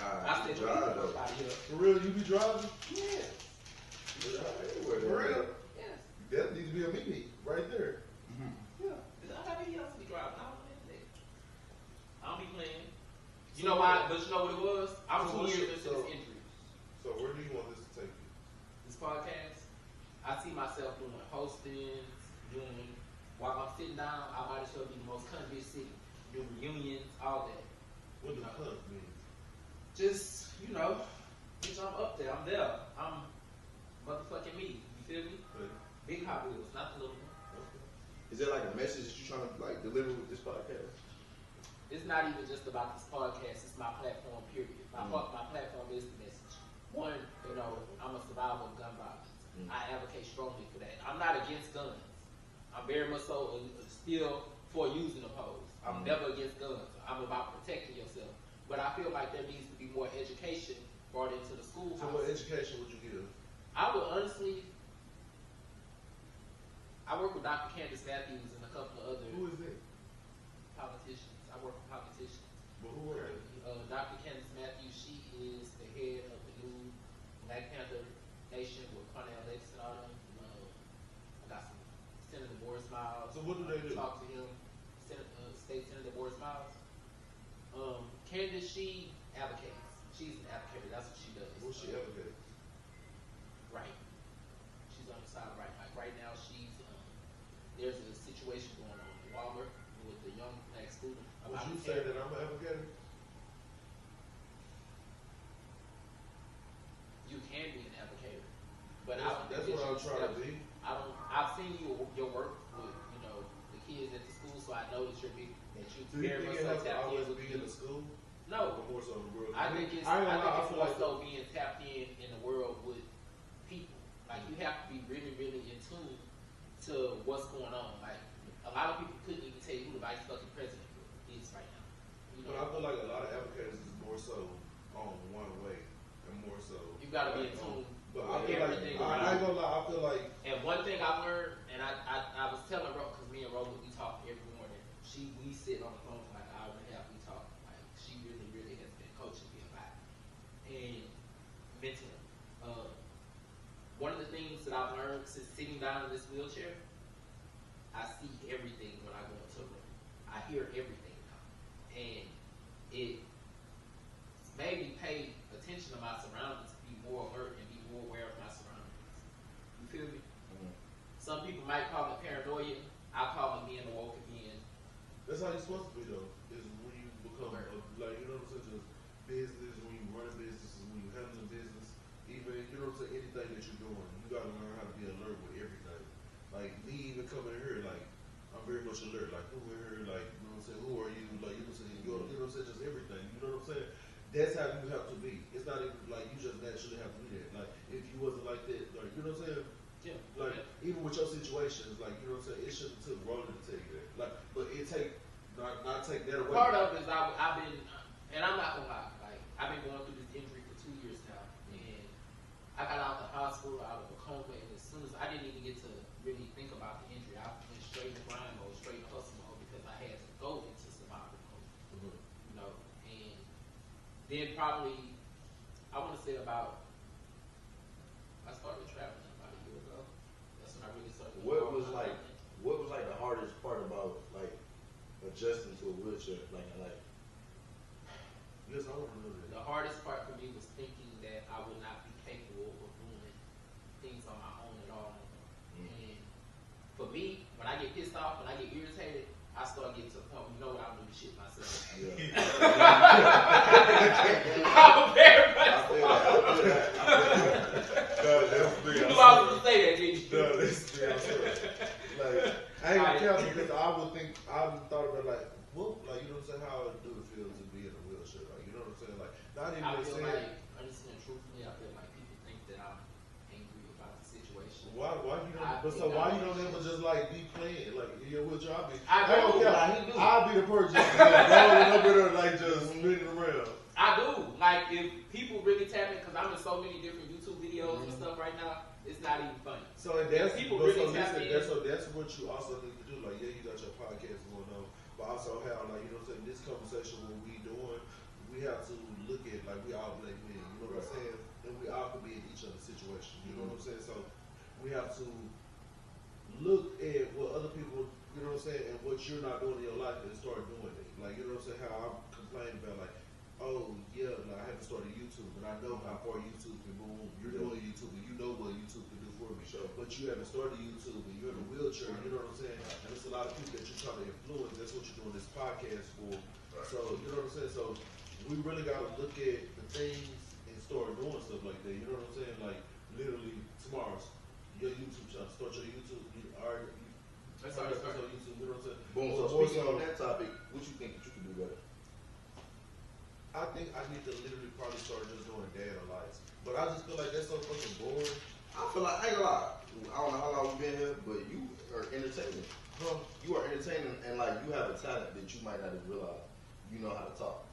I said,
drive though.
For real, you be driving?
Yeah.
For real?
Yes.
That needs to be a meeting right there.
Yeah. I mean, he else be driving. I don't be playing. You know why? But you know what it was? I was 2 years into this injury.
So where do you want this to take you?
This podcast, I see myself doing hosting, while I'm sitting down, I might as well be the most country city, do reunions, all that.
What does cunt mean?
Just, bitch, I'm up there, I'm there. I'm motherfucking me, you feel me?
Okay.
Big Hotwheelz, not the little one.
Okay.
Is there like a message that you're trying to like deliver with this podcast?
It's not even just about this podcast, it's my platform, period. My platform is the message. One, I'm a survivor of gun violence. I advocate strongly for that. I'm not against guns. I'm very much so still for using opposed. I'm never against guns. I'm about protecting yourself. But I feel like there needs to be more education brought into the schoolhouse.
So what education would you give?
I would honestly, I work with Dr. Candace Matthews and a couple of other
Who is it?
politicians. I work with politicians.
But who are they?
Dr. Candace Matthews, she is the head of the new Black Panther Nation with Cornell Lex and all them. I got some Senator Boris Miles.
So what do they do?
Talk to him. State Senator Boris Miles. Candace, she advocates. She's an advocate. That's what she does.
What she advocate?
Right. She's on the side of Wright Mike. Right now, she's there's a situation going on in Walmart with the young black student.
Would you say that I'm an advocate?
You can be an advocate, but
that's what I'm trying to be.
I've seen your work with the kids at the school, so I know that you're big. That you
Do you
very
think
much
it
so
has to
tapped
always
in with
be
the
in the
youth.
school?
No,
Or more so in the world?
I think it's more so being tapped in the world with people. Like you have to be really, really in tune to what's going on. Like a lot of people couldn't even tell you who the vice fucking president gotta be in tune
But
with everything around.
I ain't gonna lie, I feel like.
And one thing I learned, and I was telling Ro, because me and Rosa, we talk every morning. We sit on the phone for like an hour and a half. We talk. Like she really has been coaching me a lot and mentoring. One of the things that I've learned since sitting down in this wheelchair, I see everything when I go into a room. I hear everything now, and it made me pay attention to my surroundings, be more alert, and be more aware of my surroundings. You feel me? Mm-hmm. Some people might call it paranoia. I call it being awoke again.
That's how you're supposed to be, though. Is when you become like, you know what I'm saying, just business, when you run a business, when you handle a business, even, you know what I'm saying, anything that you're doing, you gotta learn how to be alert with everything. Like me even coming here, like I'm very much alert. Like who in here, like you know what I'm saying, who are you? Like you know what I'm saying, you know what I'm saying, just everything. You know what I'm saying? That's how you have to be. It's not even like you just naturally have to be that. Like if you wasn't like that, like you know what I'm saying?
Yeah.
Like even with your situations, like you know what I'm saying, it shouldn't took Roland to tell you that. Like, but it take not take that away.
Part of it is I've been, and I'm not gonna lie, like I've been going through this injury for 2 years now, and I got out the hospital, out of a coma, and as soon as I didn't even get to really think about the injury, I went straight to grind mode, straight to hustle mode, because I had to go into survival mode. Mm-hmm. You know, and then probably I want to say about I started traveling about a year ago. That's when I really started.
What was like the hardest part about like adjusting to a wheelchair? Like
yes, I want to know that.
The hardest part for me was thinking that I would not be capable of doing things on my own at all. Mm-hmm. And for me, when I get pissed off, when I get irritated, I start getting to the point, you know what, I'll do the shit myself. Yeah. I'm very much.
I feel that.
You knew I was going to say that, didn't you?
No, that's like, I ain't gonna count because I would think, I would thought about like, well, like, you know what I'm saying, how do it feel to be in a wheelchair? Like, you know what I'm saying? Like, not even
I feel
saying,
like, understand truthfully, I feel like people think that I'm angry about the situation.
Why you don't, but so why you don't ever just like be playing? Like, in your wheelchair, I'll be the person just rolling up in there, like, just spinning around.
I do. Like, if people really tap in, because I'm in so many different YouTube videos and stuff right now, it's not even funny.
So that's
people really tap in.
So that's what you also need to do. Like, yeah, you got your podcast going on, but also how, like, you know what I'm saying, this conversation, what we doing, we have to look at, like, we all black men, you know what I'm saying? And we all could be in each other's situation, you know what I'm saying? So we have to look at what other people, you know what I'm saying, and what you're not doing in your life and start doing it. Like, you know what I'm saying, how I'm complaining about, like, oh, yeah, like, I haven't started YouTube, and I know how far YouTube can move. You're doing YouTube, and you know what YouTube can do for me. Sure. But you haven't started YouTube, and you're in a wheelchair, you know what I'm saying? And there's a lot of people that you're trying to influence. That's what you're doing this podcast for. Right. So, you know what I'm saying? So, we really got to look at the things and start doing stuff like that. You know what I'm saying? Like, literally, tomorrow's your YouTube channel. Start your YouTube.
That's how it's
on YouTube. You know what I'm saying?
Boom. So, speaking on that topic, what you think that you can do better?
I think I need to literally probably start just doing dad lights. But I just feel like that's so fucking boring.
I feel like, I ain't gonna lie, I don't know how long you've been here, but you are entertaining. You are entertaining, and like you have a talent that you might not even realize. You know how to talk.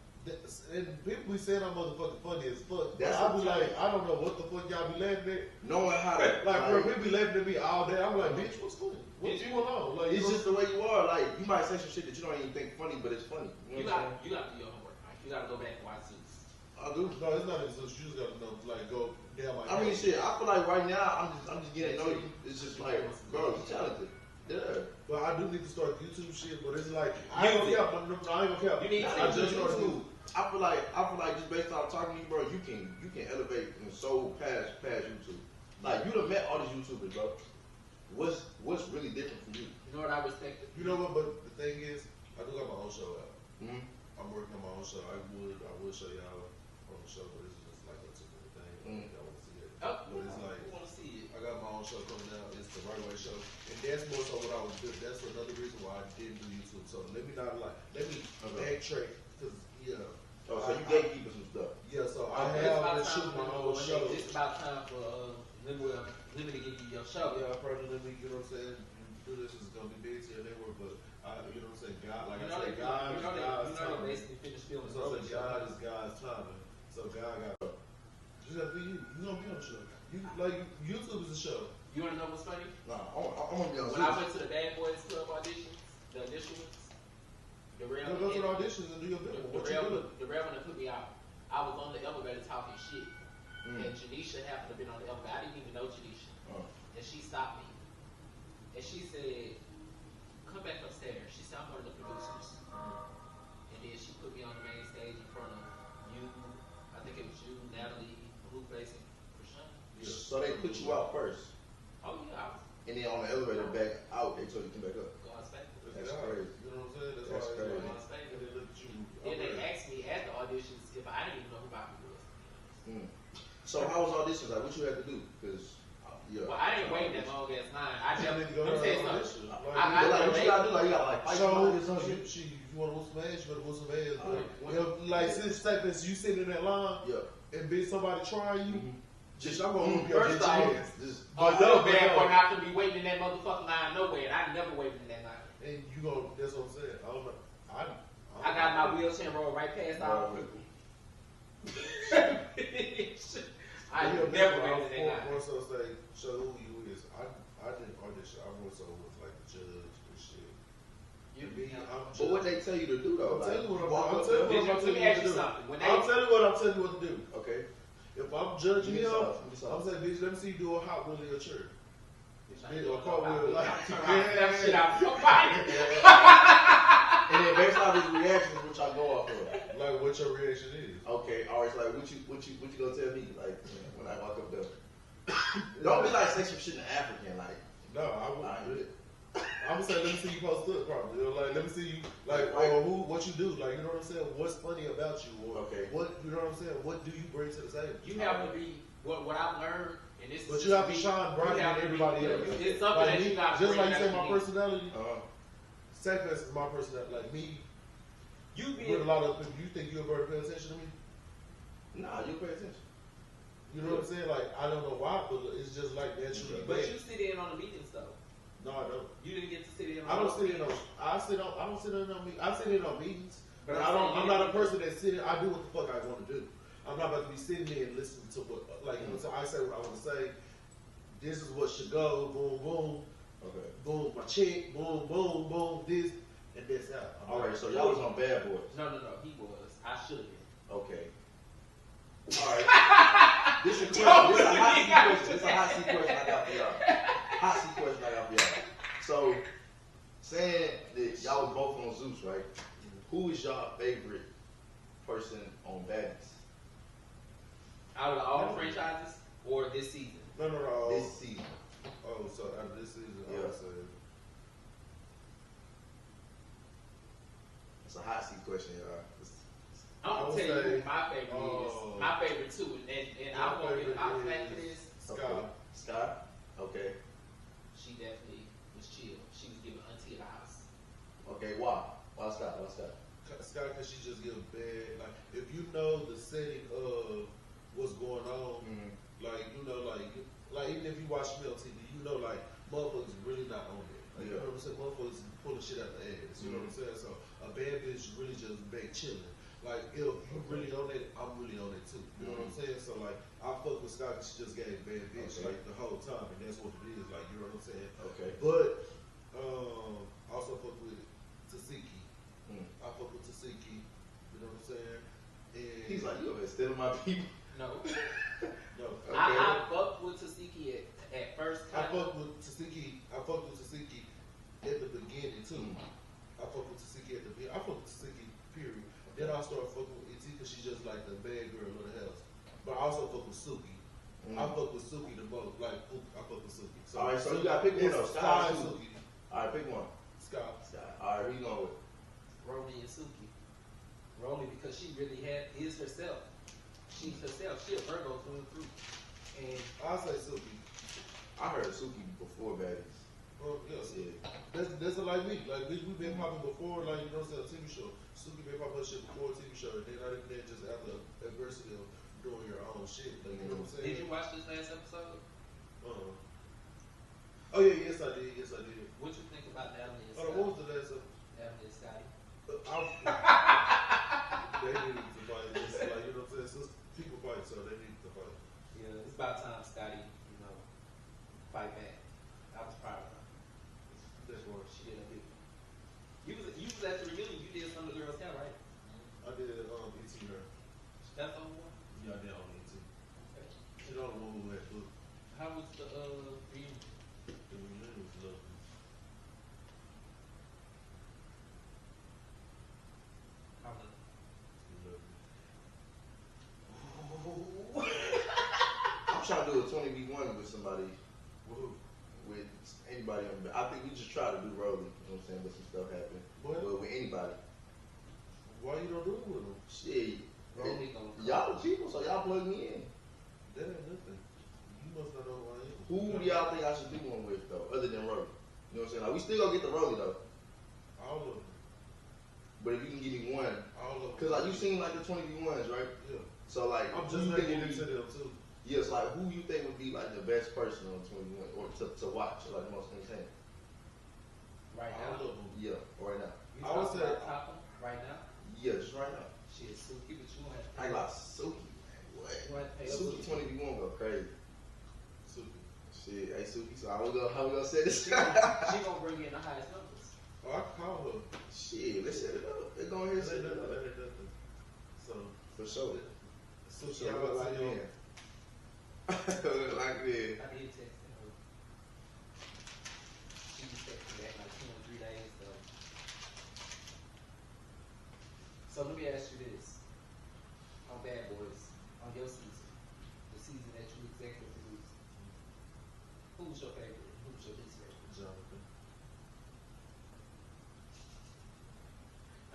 And people be saying I'm motherfucking funny as fuck.
That's
I be like, I don't know what the fuck y'all be laughing at.
Knowing how to
like, bro, people be laughing at me all day. I'm like, bitch, what's funny? What's going on? Like,
it's just the way you are. Like, you might say some shit that you don't even think funny, but it's funny.
You got to do your homework. Right? You got to go back and watch Zeus.
I do. No, it's not Zeus. You just got to know, like, go down my.
I mean, shit. I feel like right now, I'm just getting to know you. It's just like, bro, you're talented. Yeah.
But I do need to start YouTube shit. But it's like, I ain't gonna count.
You need to
I just started YouTube.
I feel like just based on talking to you, bro, you can elevate and so past YouTube. Like you done met all these YouTubers, bro. What's really different from you?
You know what I respect it.
You know what? But the thing is, I do got my own show out.
Mm-hmm.
I'm working on my own show. I would show y'all on the show, but it's just like a typical thing.
Mm-hmm.
Y'all want to see it?
Oh,
but it's like
I want to see it.
I got my own show coming out. It's the Wright Mike Show, and that's more so what I was doing. That's another reason why I didn't do YouTube. So let me backtrack because
Oh, so you gatekeeping some stuff.
Yeah, so I have been shooting my own show.
It's about time for Lemon to give you your show.
Yeah, I probably let me, you know what I'm saying, do this. It's going to be big to your network, but you know what I'm saying, God, like I said, God is God's timing.
Basically finished filming.
So I said, God is God's timing. So God got to, just gotta be you. You gonna be on the show. You like YouTube is a show.
You wanna know what's funny?
Nah, I'm gonna be on
When I went to the Bad Boys Club auditions, the auditions, the real
You go to the auditions and do your bit. What you do?
The real one that put me out. I was on the elevator talking shit, and Janisha happened to be on the elevator. I didn't even know Janisha, and she stopped me, and she said, "Come back upstairs." She said, "I'm one of the producers," and then she put me on the main stage in front of you. I think it was you, Natalie, Blueface, and Krishan.
Yeah. So they put you out first.
Oh yeah.
And then on the elevator back out, they told you to come back up.
God's favor.
That's crazy.
You know what I'm saying?
That's crazy.
God's favor.
And they look at you.
Then they asked me at the auditions if I didn't even know who Bobby was.
So how was auditions? Like, what you had to do? Because
Well, I didn't wait that long as line. I just
need to go
let me
to
tell you
the
something.
audition.
what you gotta do? Like, you gotta like fight
So,
somebody or something.
if you want to whoop some ass, you better whoop some ass. Like, since you sitting in that line, and be somebody trying you, just I'm gonna whoop your
First
bitch
off,
ass.
another bad boy not to be waiting in that motherfucking line nowhere, and I never waited in that line.
And you go, that's what I'm saying. I don't know.
I got my wheelchair rolled right past all the people. I never waited in that line.
More so say, show who you is. I didn't audition. I more so was like the judge and shit.
But what they tell you to do though?
I'm telling you what
walk
I'm
up
telling
there.
you what I'm
Let me
telling you
ask
what
you
to do.
something. When
I'm telling you what I'm telling you what to do.
Okay.
If I'm judging
Give me
him,
some.
I'm saying, bitch, let me see you do a hot wheel in your chair.
I
Or cartwheel, like,
that shit out somebody.
And then based on his reactions, which I go off of.
like what your reaction is.
Okay, alright, so like what you gonna tell me? Like when I walk up there. Don't be like say some shit in African, like
No, I
alright.
wouldn't. I would say, let me see you post up, probably. You know, like, let me see you, like,
Right.
or what you do, like, you know what I'm saying? What's funny about you, or
Okay.
what, you know what I'm saying? What do you bring to the table?
You have to be what I've learned, and this.
But you have to shine brighter than everybody else.
It's something
Like
that
me,
you got.
just like you say, my personality.
Uh-huh.
Sackfest is my personality. Like me,
You
with
being
a lot of people, you think you're better pay attention to me?
Nah, you pay attention.
You know what I'm saying? Like, I don't know why, but it's just like naturally.
But you sit in on the meetings though.
No, I don't.
You didn't get to sit in on
I don't
those
sit in on.
meetings.
I don't sit in on meetings. I sit in on meetings, but
But
I don't.
I'm
I'm
saying
not a person that sit in. I do what the fuck I want to do. I'm not about to be sitting there and listening to what, like, you know. So I say what I want to say. This is what should go. Boom, boom,
Okay.
boom. My check. Boom, boom, boom. This and that's out.
Alright, so y'all was on Bad Boys.
No, he was. I should have been.
Okay. Alright. This is a hot seat question. This is a hot seat question I got for y'all. Hot seat question I got for y'all. So, saying that y'all was both on Zeus, right? Who is y'all favorite person on Baddies
Out of all the franchises or this season?
No.
this season?
Oh, so out of this season, I
Yeah.
would say.
It's a hot seat question, y'all.
I'm
I
gonna
would
tell you
say,
who my favorite is. My favorite too, and I'm gonna give my fact for this.
Scott.
Okay. Scott? Okay.
She definitely was chill. She was giving auntie in the house.
Okay, why? Why Scott? Why Scott?
Scott, because she just give bad. Like, if you know the setting of what's going on, like, you know, like even if you watch me on TV, you know, like, motherfuckers really not on it. Like, you know what I'm saying? Motherfuckers pulling shit out the ass. You know what I'm saying? So a bad bitch really just back chilling. Like, if you really on it, I'm really on it too. You know what I'm saying? So, like, I fuck with Scott because she just gave bad bitch, like, the whole time. And that's what it is. Like, you know what I'm saying?
Okay.
But, also fuck with Tasiki. I fuck with Tasiki. You know what I'm saying? And
He's like, you over stealing my people.
No,
no.
Okay.
I fucked with Tasiki at first.
I fuck with Tasiki at the beginning too. I fuck with Tasiki at the beginning. I fuck with Tasiki, period. Then I started fucking with E.T. because she's just like the bad girl of the house. But I also fuck with Suki. I fuck with Suki the most. Like, I fuck with Suki. So,
Alright, so you gotta pick one
it's
though. Scott or
Sky
Suki?
Suki.
Alright, pick one.
Scott.
Scott. Alright, who you going with?
Rolly and Suki. Rolly because she really is herself. She's herself. She a Virgo through and through. And
I say Suki.
I heard Suki before Baddies.
Yes.
Yeah.
That's like me. Like, bitch, we been popping before, like, you know what I'm saying, TV show. Suki been popping shit before a TV show, and then just after adversity of doing your own shit. Like, you know what I'm saying?
did you watch this last episode?
Oh, yeah, yes, I did. Yes, I did.
What you think about Natalie and
What
Scotty?
was the last episode?
Natalie and Scotty.
They needed to fight. It's like, you know what I'm saying? Since people fight, so they needed to fight.
Yeah, it's about time Scotty, fight back. I was proud of her.
That's why
She did a big one. You was at the reunion. You did some of the girls' hair, right?
I did ET her.
That's the only one.
Yeah, I did on ET.
Okay.
She's the only one who had book.
How was the reunion?
The reunion was lovely.
How was it?
Lovely.
I'm trying to do a 20v1 with somebody,
Woohoo.
with anybody. I think we just try to do Rolly, you know what I'm saying, but some stuff happened.
What?
But with anybody.
Why you don't do it with them?
Shit.
Rolly gonna
Y'all the people, so y'all plug me in.
That ain't nothing. You must not know who I am.
Who do y'all think I should do one with, though, other than Rolly? You know what I'm saying? Like, we still gonna get the Rolly, though.
All of them.
But if you can give me one.
All of them.
Because, like, you seen, like, the 20v1s, right?
Yeah.
So, like,
I'm
who
just
you
not
think
getting
would
into
be,
them too.
yes, like, who you think would be, like, the best person on 21 or to watch, or, like, the most entertaining?
Right
All
now.
of them.
Yeah, right now.
You
I would
talking
say-
about Papa right now?
Yeah, just right now.
Shit, Suki, but you don't have to
I
pay.
like Suki, man.
You
What?
don't have to pay
Suki
Suki.
20v1 go crazy.
Super.
Shit, hey Suki, so how we gonna set this?
She gonna bring in the highest numbers.
Oh, I can call her.
Shit, let's set it up. Let's go ahead and
That
set
ain't
it
nothing.
up.
That ain't nothing. So,
For sure.
so
So
yeah, I
look
would
like
say,
it. Look like it.
I did text her. She was texting back like 2 or 3 days though. So let me ask you this. On Bad Boys, on your season, the season that you executive produced, who was your favorite? Who was your least favorite?
Jonathan.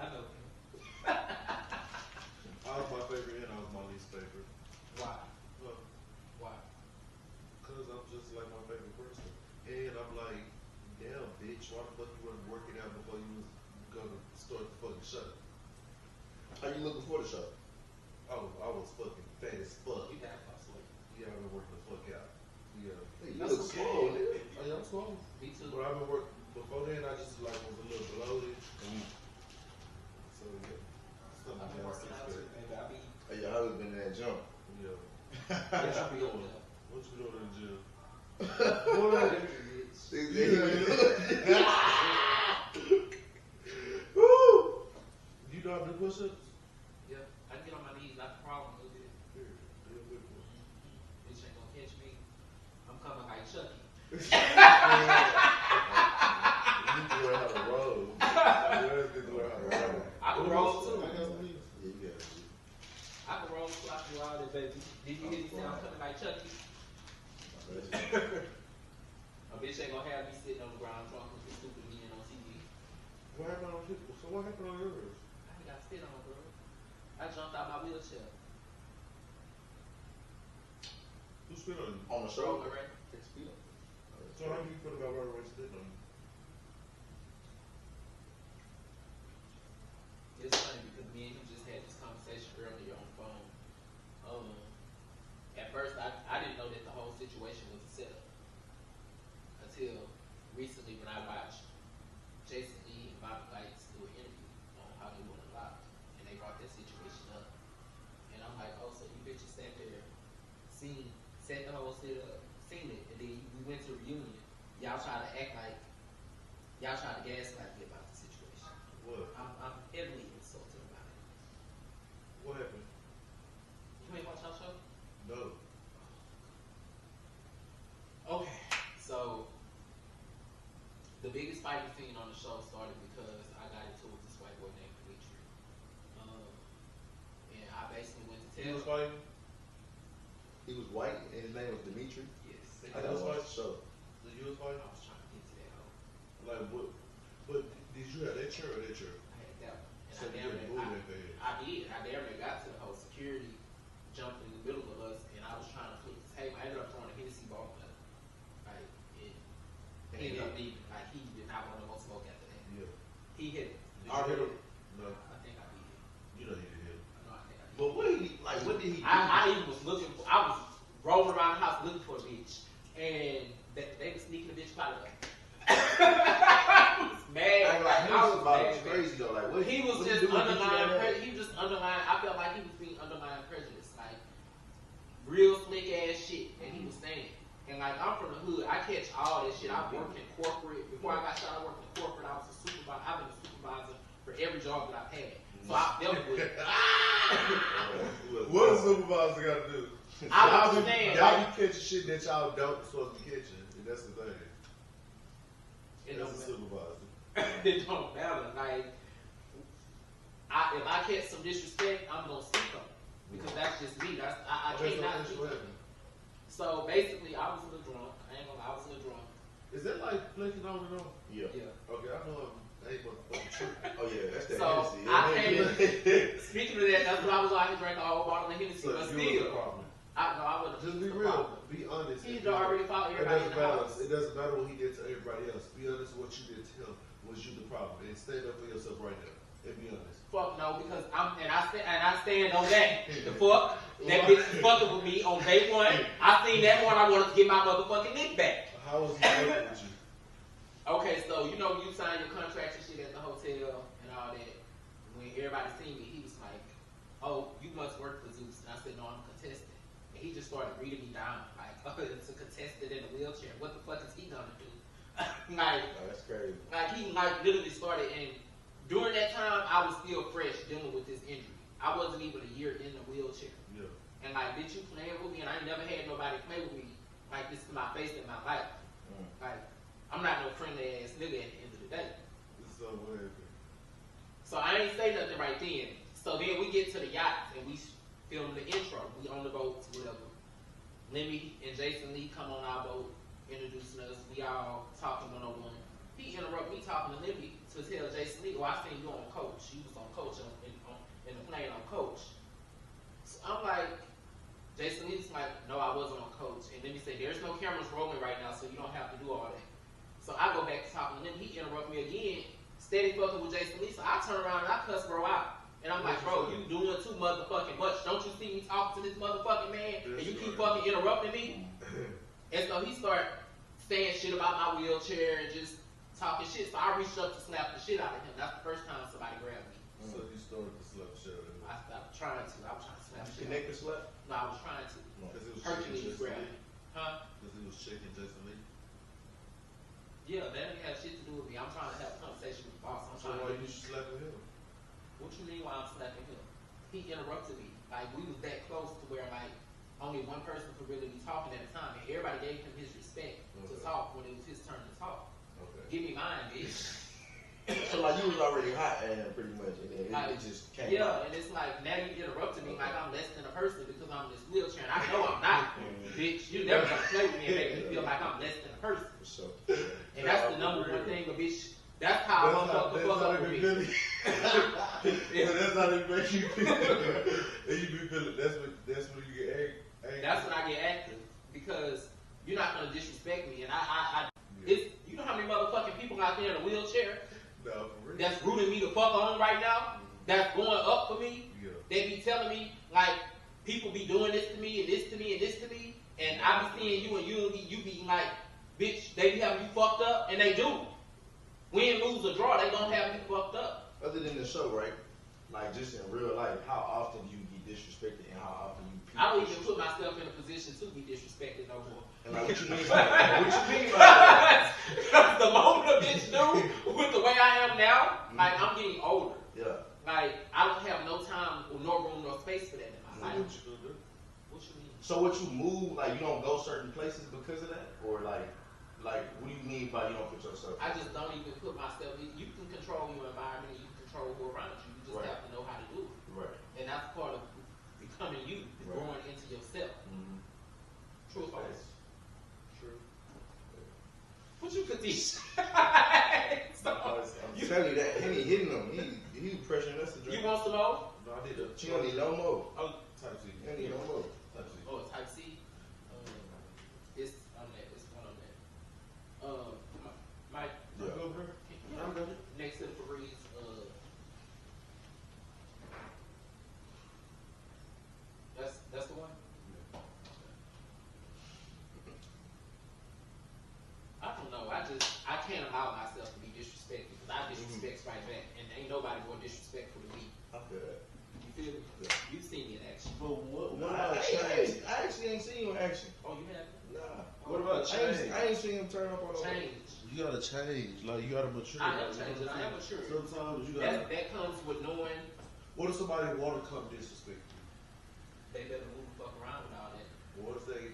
I know him.
I was my favorite and I was my least favorite.
Why?
Well,
Why?
cause I'm just like my favorite person. And I'm like, damn bitch, why the fuck you wasn't working out before you was gonna start the fucking show?
How you look before the show?
Oh, I was fucking fat as fuck.
You got lost weight.
Yeah, I've been working the fuck out. Yeah.
Hey, you
That's
look
okay.
swole, nigga.
Oh yeah, I'm swole.
Me too.
But I've been working before then. I just like was a little bloated. So yeah,
I've
something
been
else.
working out too, baby. I be,
Hey, your husband been in that jump.
Yeah.
yes, I be over there.
What you doing in the gym?
Boy,
Woo!
You know how to do push-ups?
yeah, I can get on my knees, not the problem, a little bit.
Here, do a big one.
Bitch ain't gonna catch me. I'm coming like Chucky.
You need to learn how to roll. You need to learn how to roll.
I can roll too.
I got some knees.
Yeah, you got it.
I can roll too. I can do all that, baby. Did you hear me say I'm coming like Chucky? A bitch ain't gonna have me sitting on the ground drunk with this stupid men on TV.
What happened on his? So what happened on yours?
I ain't got spit on, bro. I jumped out my wheelchair.
Who spit on you?
On the
Roller,
shoulder.
right?
Take speed up.
So how do you feel about right away spitting on you?
It's funny because me and him just had this conversation earlier on the phone. At first, I didn't know that the whole situation was a setup until recently when I watched Jason Lee and Bobby Lights do an interview on Hollywood Unlocked, and they brought that situation up. And I'm like, oh, so you bitches sat there, set the whole setup, seen it, and then we went to a reunion. Y'all try to act like, y'all try to gaslight me about the situation.
What?
I'm heavily insulted about it.
What happened?
You ain't watch our show?
No.
Okay, so the biggest fighting scene on the show started because I got into it with this white boy named Dimitri. And I basically went to
He
tell
was fighting?
He was white and his name was Dimitri.
Yes.
I
That was
gotta watch
white?
the show.
Did you was fighting?
I was trying to get to that hoe.
Like what? But did you have that chair or that chair?
I had that one. And
So
I
you
damn
didn't
near,
move that fast.
I did. I damn near got to the whole security, jumped in the middle of us, and I was trying to flip the table. I ended up throwing a Hennessy ball at him. Like, it ended up leaving. Like, he did not want to go smoke after that.
Yeah.
He hit.
Did you hit him? No.
I think I did.
You know he didn't hit him.
No, I think I did.
But what did he do?
I even was looking for, I was rolling around the house looking for a bitch. And they was sneaking the bitch out of there. I was mad. I was mad.
crazy though. Like what?
He was
what
just
he do?
underlying, he was just underlying, I felt like he was being underlying prejudice. Like, real slick ass shit, and he was saying. And like I'm from the hood, I catch all that shit. I worked in corporate. Before I got shot, I worked in corporate. I was a supervisor. I've been a supervisor for every job that I've had. So I dealt with it.
What does supervisor got to do?
I was saying,
y'all be catching shit that y'all don't supposed to be catching, and that's the thing. That's a supervisor.
It don't matter. Like, if I catch some disrespect, I'm gonna speak on it because that's just me. I can't not speak on it. So basically, I was in the drunk. I ain't gonna lie, I was in the drunk.
Is that like flicking on and on?
Yeah.
Okay, I know I ain't motherfucking true.
Oh yeah, that's that
So
Hennessy.
I came. Speaking of that, that's what I was out here drinking a whole bottle of Hennessy.
So
But
you
still,
the problem.
I wouldn't.
Just be real. Be honest.
He already fought everybody in the house.
It doesn't matter what he did to everybody else. Be honest with what you did to him. Was you the problem? And stand up for yourself right now. And be honest.
Fuck no, because I stand on that. The fuck that bitch is fucking with me on day one. I seen that one. I wanted to get my motherfucking nick back.
How was he working with you?
Okay, so you know when you sign your contract and shit at the hotel and all that. When everybody seen me, he was like, "Oh, you must work for Zeus." And I said, "No, I'm a contestant." And he just started reading me down like, "Oh, it's a contestant in a wheelchair. What the fuck is he gonna do?" Like,
Oh, that's crazy.
like he like literally started, and during that time I was still fresh dealing with this injury. I wasn't even a year in the wheelchair.
Yeah.
And like, bitch, you playing with me, and I ain't never had nobody play with me like this to my face in my life. Like, I'm not no friendly ass nigga at the end of the day.
So whatever.
So I ain't say nothing right then. So then we get to the yacht and we film the intro. We on the boat, whatever. Lemmy and Jason Lee come on our boat, introducing us. We all talking 101. He interrupt me talking to Lemmy to tell Jason Lee, "Oh, I seen you on Coach. You was on Coach in the plane on Coach." So I'm like, Jason Lee's like, "No, I wasn't on Coach." And Lemmy said, "There's no cameras rolling right now, so you don't have to do all that." So I go back to talking to Lemmy. He interrupt me again, steady fucking with Jason Lee. So I turn around and I cuss bro out. And I'm like, "Bro, you doing too motherfucking much. Don't you see me talking to this motherfucking man? And you keep fucking interrupting me?" And so he started saying shit about my wheelchair and just talking shit. So I reached up to slap the shit out of him. That's the first time somebody grabbed me.
So you started to slap the shit out of him.
I stopped trying to. I was trying to slap shit.
Connect the slap?
No, I was trying to.
Because it was
Hercules
checking Jason
grabbed
Lee.
me. Huh?
Because he was checking Jason Lee.
Yeah, that didn't have shit to do with me. I'm trying to have a conversation with the boss. I'm
So
trying
why
to.
you slapping him?
What you mean why I'm slapping him? He interrupted me. Like, we was that close to where, like, only one person could really be talking at a time. And everybody gave him his respect to talk when it was his turn to talk.
Okay.
Give me mine, bitch.
So like you was already hot at him pretty much, and then
Like,
it just came
yeah,
out.
and it's like, now you interrupted me like I'm less than a person because I'm in this wheelchair. And I know I'm not, bitch. You never gonna play with me and make me feel like I'm less than a person.
For sure.
And that's the number one thing, a bitch. That's how I'm gonna fuck up with me.
That's how they make you feel. And you be feeling, that's when you get angry.
That's when I get active because you're not gonna disrespect me, and it's, you know how many motherfucking people out there in a wheelchair
No, for real.
that's rooting me the fuck on right now, that's going up for me.
Yeah.
They be telling me like people be doing this to me and this to me and this to me, and I be seeing you and you be like, bitch, they be having you fucked up, and they do. Win, lose, or draw, they gonna have you fucked up.
Other than the show, right? Like just in real life, how often do you get disrespected and how often you
I don't even put myself in a position to be disrespected no more.
And like what you mean by that? What you mean by that?
The moment a bitch do with the way I am now, like I'm getting older.
Yeah.
Like I don't have no time or no room nor space for that in my life.
What you gonna do?
What you mean?
So what you move, like you don't go certain places because of that? Or like what do you mean by you don't put yourself?
I just don't even put myself in. You can control your environment, you can control who around you. You just
Right.
have to know how to do it.
Right.
And that's part of becoming you,
Right.
growing into yourself.
Mm-hmm.
True or false?
Facts.
True. What you could teach?
I'm telling you that Henny hitting him. He pressuring us to drink.
You want some more?
No, I need a
You don't need no more.
Oh,
type C.
You don't need no more.
Type C.
oh, type C. It's on that. It's one on that. Mike.
You go, bro?
Yeah, I'm good. Next to the Febreze. That's the one. I don't know. I can't allow myself to be disrespected because I disrespect right back, and ain't nobody more disrespectful than me.
I feel that.
You feel me?
Yeah.
You've seen me in action.
But what
No,
about
I
change?
actually action.
Oh, you have?
Nah.
What about change?
I ain't seen him turn up on
Change.
You gotta change. Like, you gotta mature.
I am changing. I am mature.
Sometimes you gotta.
That comes with knowing.
What if somebody want to come disrespect you?
They better move the fuck around with all that.
What if they,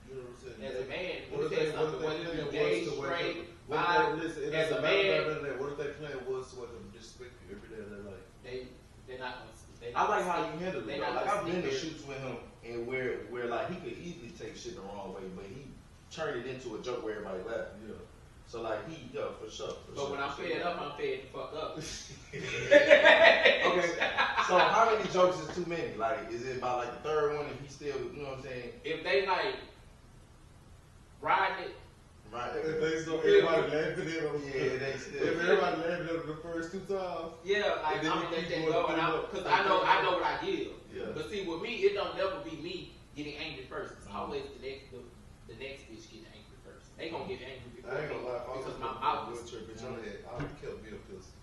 you know what I'm saying?
As a man,
what if they
gay, straight, bi, as a man,
what if they plan was to wake up and disrespect you every day of their life?
they're not gonna.
I like how you handle it. Like I've been to shoots with him, and where like he could easily take shit the wrong way, but he turned it into a joke where everybody laughed.
Yeah.
So like for sure.
But when I'm fed up, I'm fed the fuck up.
Okay. So how many jokes is too many? Like, is it about like the third one and he still, you know what I'm saying?
If they like riding it,
Right.
If they still everybody laughing at them.
Yeah, they still.
If everybody laughing at them the first 2 times.
yeah, like I'm gonna let that go, because I know what I give.
Yeah.
But see, with me, it don't never be me getting angry first. It's always the next bitch getting angry first. They gonna get angry before
I ain't gonna lie.
because my mouth is.
Bitch, I kept me a pistol.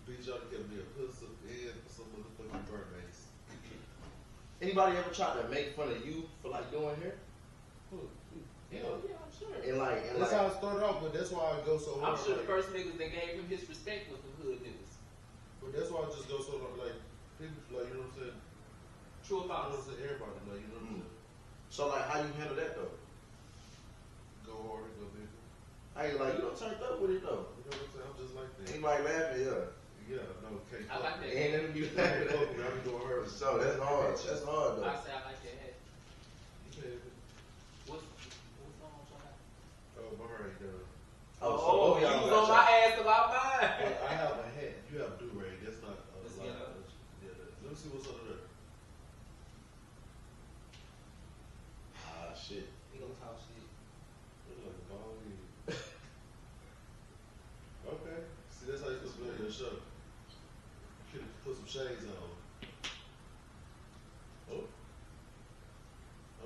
Bitch, y'all kept me a pistol and some motherfucking burn mace.
Anybody ever tried to make fun of you for like doing hair?
Yeah, I'm sure.
And
That's how it started off, but that's why I go so hard.
I'm sure the first niggas that gave him his respect was the hood niggas.
But that's why I just go so hard, like, people, like, you know what I'm saying?
True or
I know
false?
what I'm saying? Everybody, like, you know what I'm saying?
So like, how you handle that though?
Go hard, go big.
I ain't like, you don't turned up with it though.
You know what I'm saying? I'm just like that.
Anybody laughing? Yeah.
Yeah, no, can't
I like that.
And then be
Can't
laughing.
fuck me, I be doing her.
So that's hard. That's hard though.
I say I like that hat. What's on y'all?
Oh, my hair ain't done.
Oh, you was on my ass about mine.
I have a hat. You have a do-rag. That's not a
Let's
lot.
get up.
Let me see what's under there.
Ah shit.
He gonna talk shit.
Looks like a ball head. Okay. See, that's how you supposed to play your show. You could have put some shades on. Oh.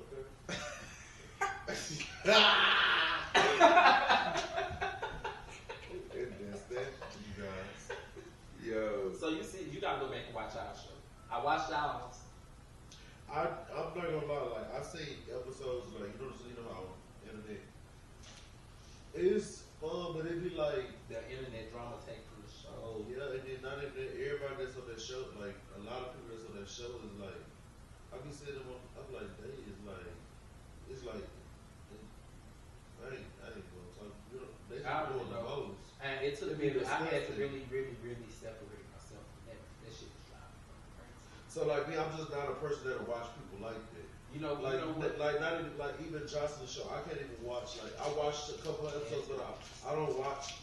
Okay. And that's that, you guys.
Yo.
So you see, you gotta go back and watch our show. I watched y'all's.
I'm not gonna lie, like I see episodes like you know how internet it's fun, but it be like
The internet drama take from the show.
yeah, and then not even everybody that's on that show, like a lot of people that's on that show is like I be seeing them I'm like they is like it's like I ain't gonna talk they just
I
doing
don't
the
know.
most.
And it took
It
me.
be
I had to
disgusting.
really separate myself from that. That shit was driving me crazy.
So like me, I'm just not a person that'll watch people like that.
You know what?
Like not even like even Johnson's show. I can't even watch. Like I watched a couple of episodes, but I don't watch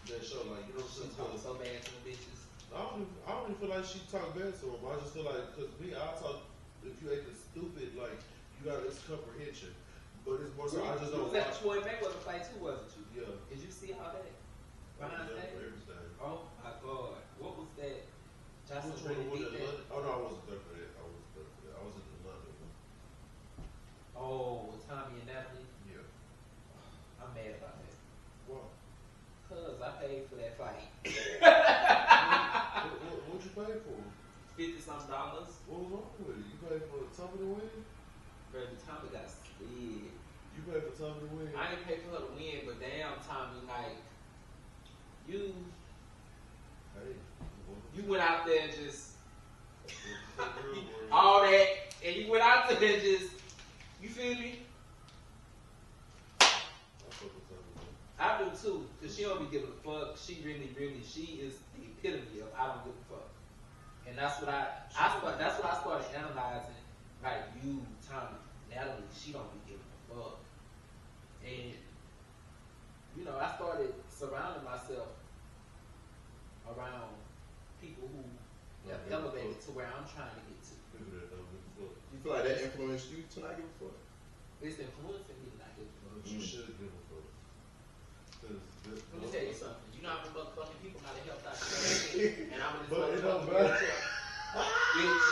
that show. Like you know what
She
I'm
talking
saying?
so bad to the bitches.
I don't even feel like she talk bad to him. I just feel like because me, I talk. If you acting stupid, like you got this comprehension. But it's more so I just don't
You was at
watch.
Floyd Mayweather fight too, wasn't you?
Yeah.
Did you see all that? Behind
Yeah,
stage?
everything.
Oh my god. What was that? Johnson
Which one
really
was
beat
it?
that?
London? Oh no, I wasn't there for that. I wasn't there for that. I was in the London one.
Oh, with Tommy and Natalie?
Yeah.
I'm mad about that.
Why?
Cause I paid for that fight.
What'd you pay for?
$50-some.
What was wrong with it? You paid for Tommy to win?
Baby, Tommy got slid.
You paid for Tommy to win?
I ain't pay for her to win, but damn, Tommy, like, you went out there and just all that, and you went out there and just, you feel me? I do too, cause she don't be giving a fuck. She really, she is the epitome of I don't give a fuck. And that's what I started analyzing. Like you, Tommy, Natalie, she don't be giving a fuck. And you know, I started surrounding myself around people who have elevated to where I'm trying to get to.
You feel like that influenced you to not give a fuck?
It's influencing me to not give a fuck.
You should give a fuck.
Let me tell you something. You know how many motherfucking people might have helped out shit, and I'm in this
But it don't
motherfucking
matter.
wheelchair. Bitch,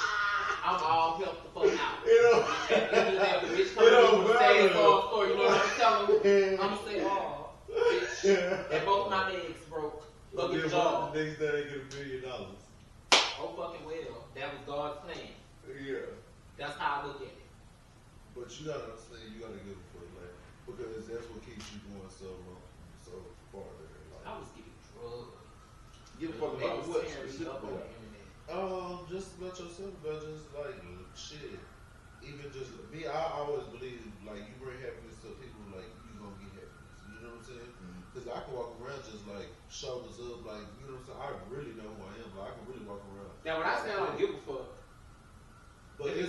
I'm all helped the fuck out.
You know,
And bitch coming in with the same story, you know what I'm telling you? I'm gonna say, oh, bitch, and both my legs broke. Go get a job.
The next day they get $1 million.
Oh fucking well. That was God's plan.
yeah.
That's how I look at it.
But you gotta understand, you gotta give a fuck, like, because that's what keeps you going so far there. Like,
I was getting drugged.
Give a fuck
They
about
was
what
tearing me up on
specifically?
the internet.
just about yourself, but just like shit. Even just me, I always believe like you bring happiness to people, like you gonna get happiness. You know what I'm saying? Because I can walk around just like shoulders up, like you know what I'm saying. I really know who I am, but I can really walk around.
Now, when I say I don't give a fuck,
But
Let me-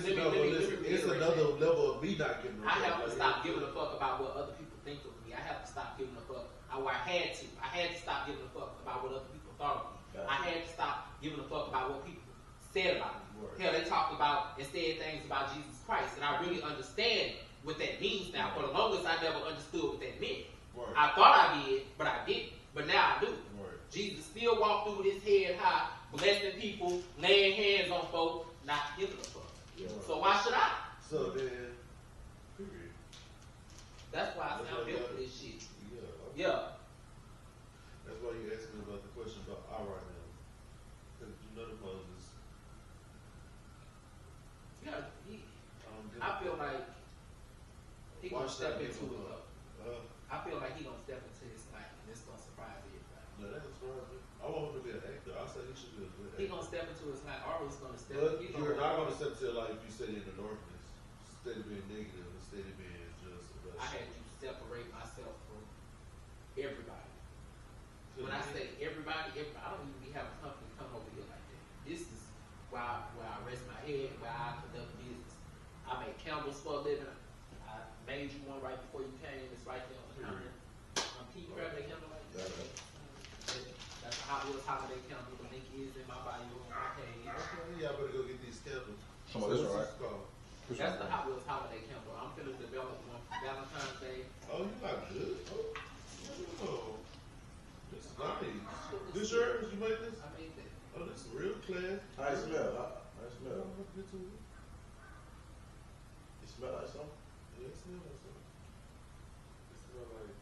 it's another level of me not giving a fuck.
I have to
Like,
stop giving a fuck about what other people think of me. I have to stop giving a fuck. I had to. I had to stop giving a fuck about what other people thought of me.
Gotcha.
I had to stop giving a fuck about what people said about me.
Right.
Hell, they talked about and said things about Jesus Christ, and I really understand what that means now. For the longest, I never understood what that meant.
Right.
I thought I did, but I didn't. But now I do.
Right.
Jesus still walked through with his head high, blessing people, laying hands on folks, not giving a fuck.
Yeah.
So why should I?
So then, period.
That's why I
That's
sound
why you
built
gotta-
for this shit.
Yeah. Okay.
Yeah.
That's why you asked me about the question about I right now. Because you know the Moses.
Yeah.
Give
I
a
feel
fuck.
like he
Why
gonna
should I
step
give
into
a
it
fuck?
though. I feel like he gonna step into his life and it's gonna surprise everybody.
No, that's right. I want him to be an actor. I say he should be a good actor.
He gonna step into his life, or he's gonna step.
But
He
you're not going to step to like if you said in the darkness, instead of being negative, instead of being just.
I had to separate myself from everybody. When I say everybody, I don't even be having company come over here like that. This is where I rest my head, where I conduct business. I make candles for a living. I made you one right before you came. It's right there on the counter. Can you grab that candle right there? That's a Hotwheelz holiday candle. The link is in my bio on my page.
Okay, y'all better go get these candles.
Come on, this one, right?
What's this called?
That's the Hotwheelz holiday candle. I'm finna develop one for Valentine's Day.
Oh, you got good. Oh, this is nice. This yours? You made this?
I made that.
Oh, this is real class.
How it smell? How it smell?
Get to it.
It smell like something?
Yeah, it smells like something. It smells like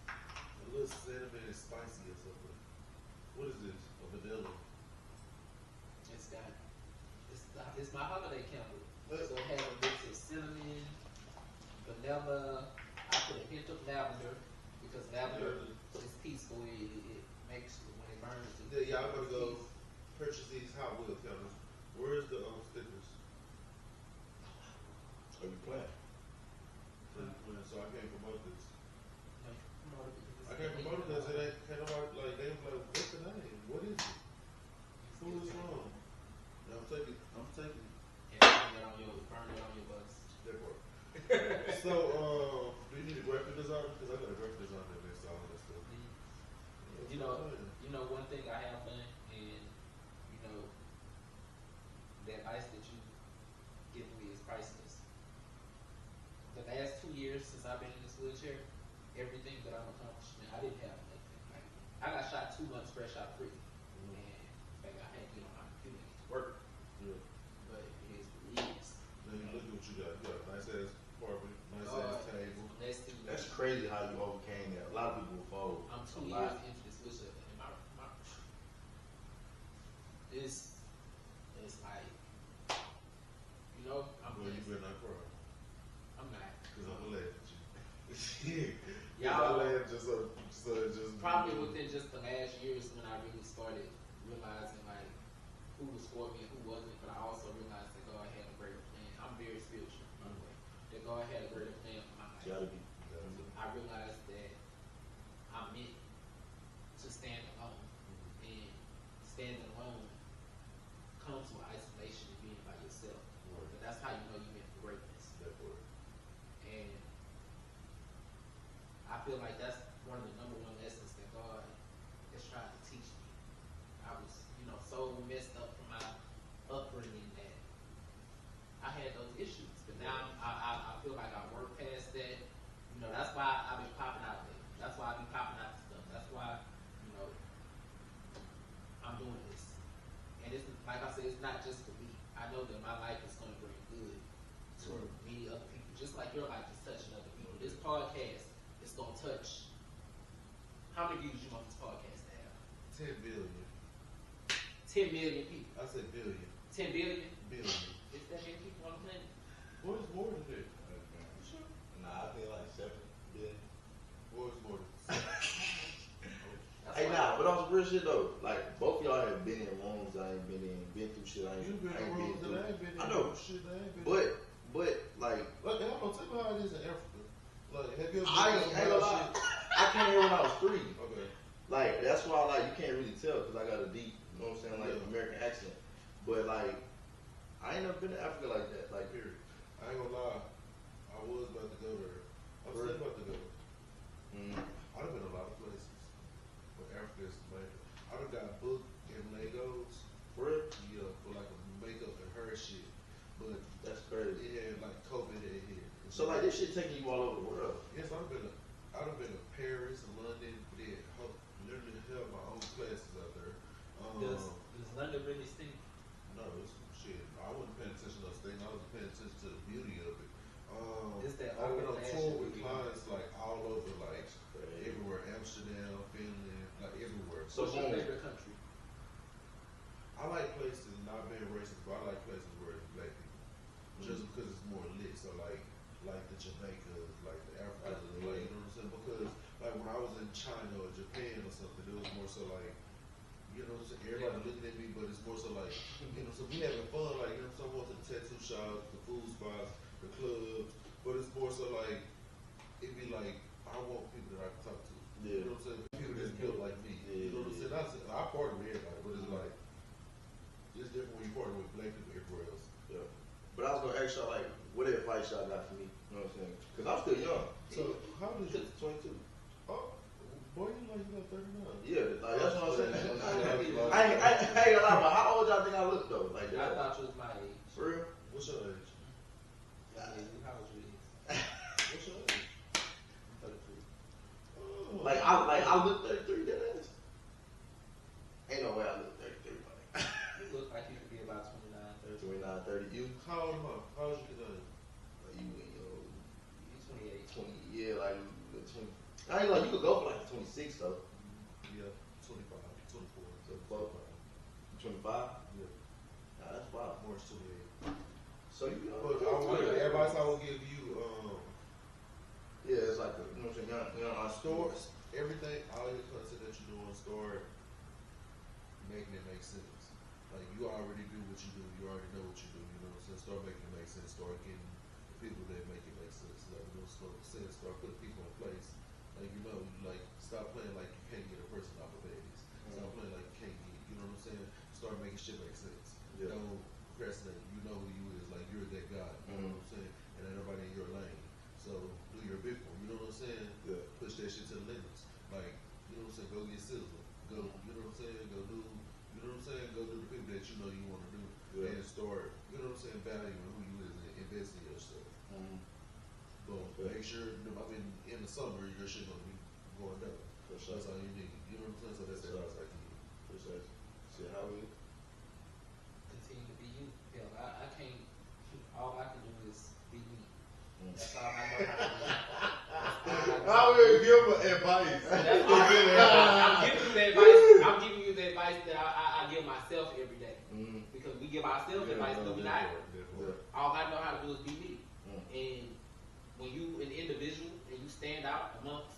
a little cinnamon and spicy or something. What is this? A vanilla.
It's my holiday candle.
What?
So it has a mix of cinnamon, vanilla. I put a hint of lavender because lavender is peaceful. It makes when it burns.
Yeah, y'all better go purchase these Hotwheelz candles. Where's the stickers?
Are you playing?
So I can't promote this. I can't promote it because it ain't, can't nobody, like, they was like, what's the name? What is it? Who is wrong? No, I'm taking it.
And burn it on your bus.
That part. So, do you need a graphic designer? Because I got a graphic designer that makes all that stuff.
You know, one thing I have done, and you know, the advice that you give me is priceless. The last 2 years since I've been in this wheelchair, everything that I've accomplished, man, I didn't have nothing. Like, I got shot 2 months fresh out of prison, and like, I had to get on my computer and get to work.
Yeah.
But it is what it is.
Then look at what you got. You got a nice ass apartment, nice ass table.
That's crazy how you overcame that. A lot of people will fold.
I'm 2
A
years
lot.
into this wheelchair, and my it's like, you know, I'm
Well, you
blessed.
better not cry.
I'm not.
Because I'm going to laugh at you.
Y'all-
I laugh just
Probably within just the last years when I really started realizing like who was for me and who wasn't, but I also realized that God had a greater plan. I'm very spiritual, by the way. That God had a greater plan for my life.
Gotta be.
I realized that I'm meant to stand alone, and standing alone comes with isolation and being by yourself.
Right.
But that's how you know you're meant for greatness.
That part.
And I feel like that's one of the number one lessons that God has tried to teach me. I was, so messed up from my upbringing that I had those issues. But now I feel like I worked past that. That's why I've been popping out there. That's why I be popping out the stuff. That's why, I'm doing this. And it's like I said, it's not just for me. I know that my life is going to bring good to many other people, just like your life is touching other people. This podcast is going to touch. How many views you want this podcast to have?
10 billion.
10 million people.
I said billion.
10 billion?
billion.
Is that many people on the planet?
Boy, it's more than that.
Sure. Nah, I think like 7 billion.
Boy, it's more than
Hey, nah, but on some real shit though, like both y'all have been in rooms I ain't been through shit I
you been in rooms that I ain't been in.
I know.
Shit that I ain't been
But like,
look, I'm gonna tell you how it is in Africa. Like, have you ever
I ain't gonna lie. I came here when I was 3.
Okay.
Like, that's why, like, you can't really tell because I got a deep, you know what I'm saying, like, American accent. But, like, I ain't never been to Africa like that, like, period.
I ain't gonna lie. I was about to go there. I'm still about to go. I've been a lot of places. But Africa is amazing. I done got booked in Lagos.
For real?
Yeah, for like a makeup and hair shit. But
That's crazy.
it had like COVID had hit.
So, like, this shit taking you all over the world.
Yes, I've been to Paris, London, did literally held my own classes out there.
Does London really stink?
No, it's shit. I wasn't paying attention to those things. I was paying attention to the beauty of it.
It's that
I've been on
old-fashioned
tour with
beauty.
clients like all over, like everywhere, Amsterdam, Finland, like everywhere.
So what's your favorite country?
I like places, not being racist, but I like places where it's black people. Just because it's more lit. So like the Jamaicas, like the Africans, like, you know what I'm saying? Because like when I was in China or Japan or something, it was more so like, you know what I'm saying? Everybody looking at me, but it's more so like, you know, so we having fun, like, you know, so I went to the tattoo shops, the food spots, the clubs, but it's more so like, it be like, I want people that I can talk to.
Yeah.
You know what I'm saying? People that's built like me. You know what I'm saying? I partner with everybody, but it's like, it's different when you partner with black people everywhere else.
Yeah. But I was gonna ask y'all, like, what advice y'all got for me? You know what I'm saying? Because I'm still young.
So, how did you?
22.
Oh, boy, you like you got 39.
Yeah, like, that's what I'm saying. I ain't gonna lie, but how old y'all think I look though? Like,
I thought you was my age.
For real?
What's your age?
How old you is?
What's your age?
33.
Oh,
Like I look 33, that is. Ain't no way I look 33, buddy.
You look like you could be about 29, 30.
29, 30, you?
How old am I? How old you today?
Like you in your
You 28.
20, yeah, like 20. I ain't like you could go for like 26 though.
Yeah, 25, 24,
So close. 25?
Yeah,
Nah, that's wild.
March 28.
So you know,
But the advice I would give you,
yeah, it's like you know what I'm saying. Young
stores, everything, all your content that you're doing, start making it make sense. Like you already do what you do, you already know what you do. You know what I'm saying? Start making it make sense. Start getting people that make it make sense. Like you know, start putting people in place. Like you know, like stop playing like you can't get a person off of Baddies. Stop playing like you can't get. You know what I'm saying? Start making shit make sense.
Yeah.
Don't procrastinate. You know who you is. Like you're that guy. You know what I'm saying? And everybody in your lane. So do your big one. You know what I'm saying?
Yeah.
Push that shit to the limits. Like you know what I'm saying? Go get silver. Go. You know what I'm saying? Go do. You know what I'm saying? Go do the people that you know you want to do.
Yeah.
And start. You know what I'm saying? Valuing who you is and invest in yourself. Boom. Make sure. I mean, in the summer your shit gonna be going down.
For sure.
That's all you need. You know what I'm saying? So that's the advice I give you.
Appreciate it. See how we.
Continue to be you. Hell, I can't. All I can do is be me. That's all I know how to do.
I will give advice.
I'm giving you the advice. I'm giving you the advice that I give myself every day. Because we give ourselves advice, do we not? All I know how to do is be me. And when you an individual and you stand out amongst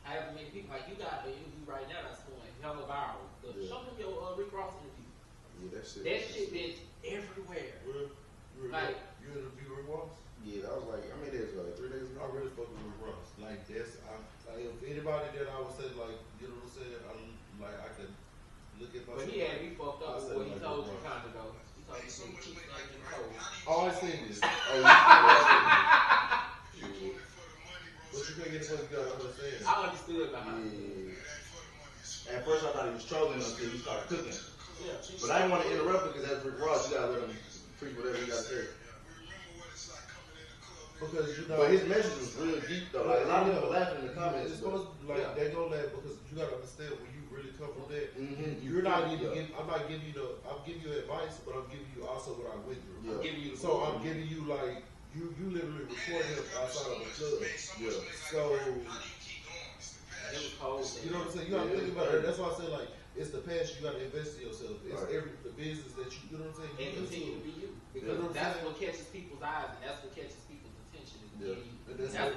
however many people, like you got the interview right now that's going hella viral. Show them your Rick Ross interview.
Yeah,
That shit been everywhere. Like
you interview Rick Ross?
Yeah, that was like, I mean, it was like 3 days ago.
I really fuck with Rick Ross. Like that's like if anybody that I would say like you know what I'm saying, I could look at myself.
but he had me fucked up with what he
like
told
Rick
you
Ross.
kind of though. He told you to keep things in code.
All I seen is but you can't get the fuck you gotta understand.
I understood behind it.
Yeah. At first I thought he was trolling until he started cooking.
Yeah.
But I didn't want to interrupt him because that's Rick Ross. You gotta let him preach whatever he got to say.
Because you know,
But his message was real deep though. Like a lot of people laughing in the comments.
It's supposed to, like they gonna laugh because you gotta understand when you really come from that.
You're
Not even giving. I'm not giving you the. I'm giving you advice, but I'm giving you also what I went through.
I'm giving you the
So I'm giving you like you literally recorded him outside of the club.
Yeah.
So
it was cold.
you know what I'm saying? You gotta think about it. That's why I say like it's the passion. You got to invest in yourself. It's the business that you know what I'm saying.
And continue to be you, because that's what catches people's eyes, and that's what catches people's attention. Is being you.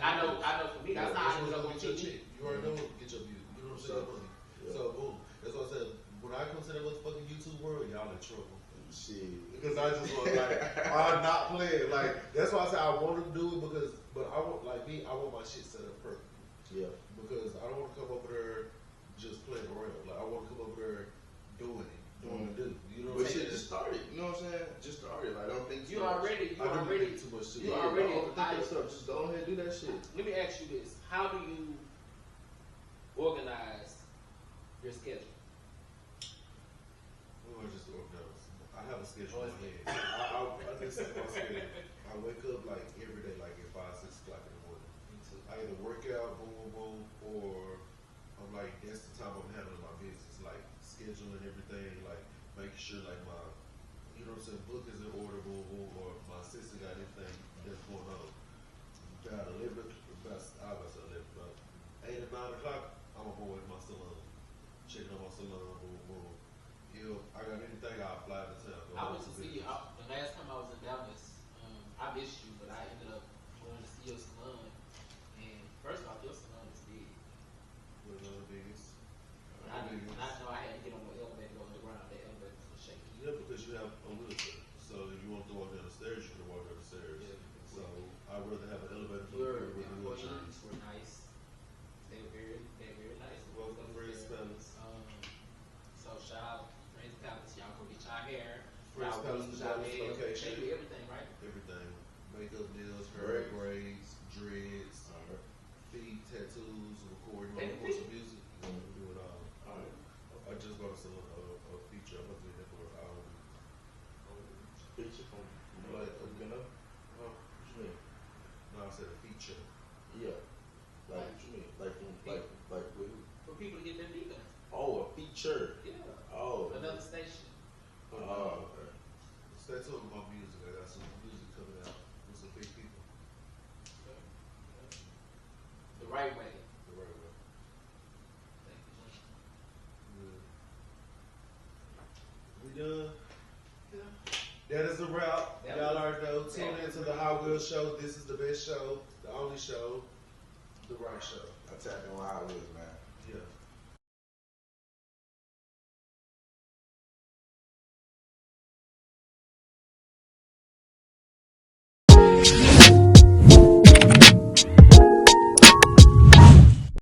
I know for me, that's how I ended up on TV.
You already know what to get your view. You know what I'm saying? So boom. That's what I said. When I come to that motherfucking YouTube world, y'all in trouble.
Shit.
Because I just want I'm not playing. Like that's why I said I want to do it but I want I want my shit set up perfect.
Yeah.
Because I don't want to come over there just playing around. Like I want to come over there doing the do. You know what I'm saying?
Just started. You know what I'm saying? Just started. Like, I don't think
you already
too much shit.
You already
overthink yourself. Just go ahead and do that shit.
Let me ask you this: how do you organize your schedule?
I have a schedule in my head. I just set my schedule. I wake up like every day, like at 5, 6 o'clock in the morning. I either work out, boom, boom, boom, or I'm like, that's the time I'm handling my business, like scheduling everything, like making sure like my, you know what I'm saying, book is in order, boom, boom, or my sister got anything that's going on. About 11, about 8 or 9 o'clock, I'm gonna go with my salon, checking on my salon, boom, boom. I got anything, I'll fly to town.
I went to see you. The last time I was in Dallas, I missed you, but I ended up going to see your salon. And first off, your salon is big.
One of the biggest.
I know I had to get on the elevator to go underground. The elevator was shaky.
Yeah, because you have a wheelchair. So if you want to walk down the stairs, you can walk down the stairs. Yeah. So I'd rather have an elevator for
your
with a wheelchair.
employees were nice. They were very nice.
Welcome to Friends Palace.
So shout out Friends Palace. Y'all go get y'all hair.
Friends Palace is the location.
They do everything, right?
Everything. Makeup, nails, hair, braids, dreads, feet, tattoos, recording, of course, some music. We do it all. I just got a feature. I'm about to do that for an hour.
Feature from like open up? What you mean?
No, I said a feature.
Yeah. Like what you mean? Like from like with who?
For people to get their feet done.
Oh, a feature.
Yeah.
Oh.
Another station.
Oh, okay.
Stay tuned with my music. I got some music coming out with some big people.
The right way.
The right way.
Thank you,
We done? Yeah. That is a wrap. Y'all already know. Tune into the Hotwheelz Show. This is the best show, the only show, the right show.
I tap in with Hotwheelz, man.
Yeah.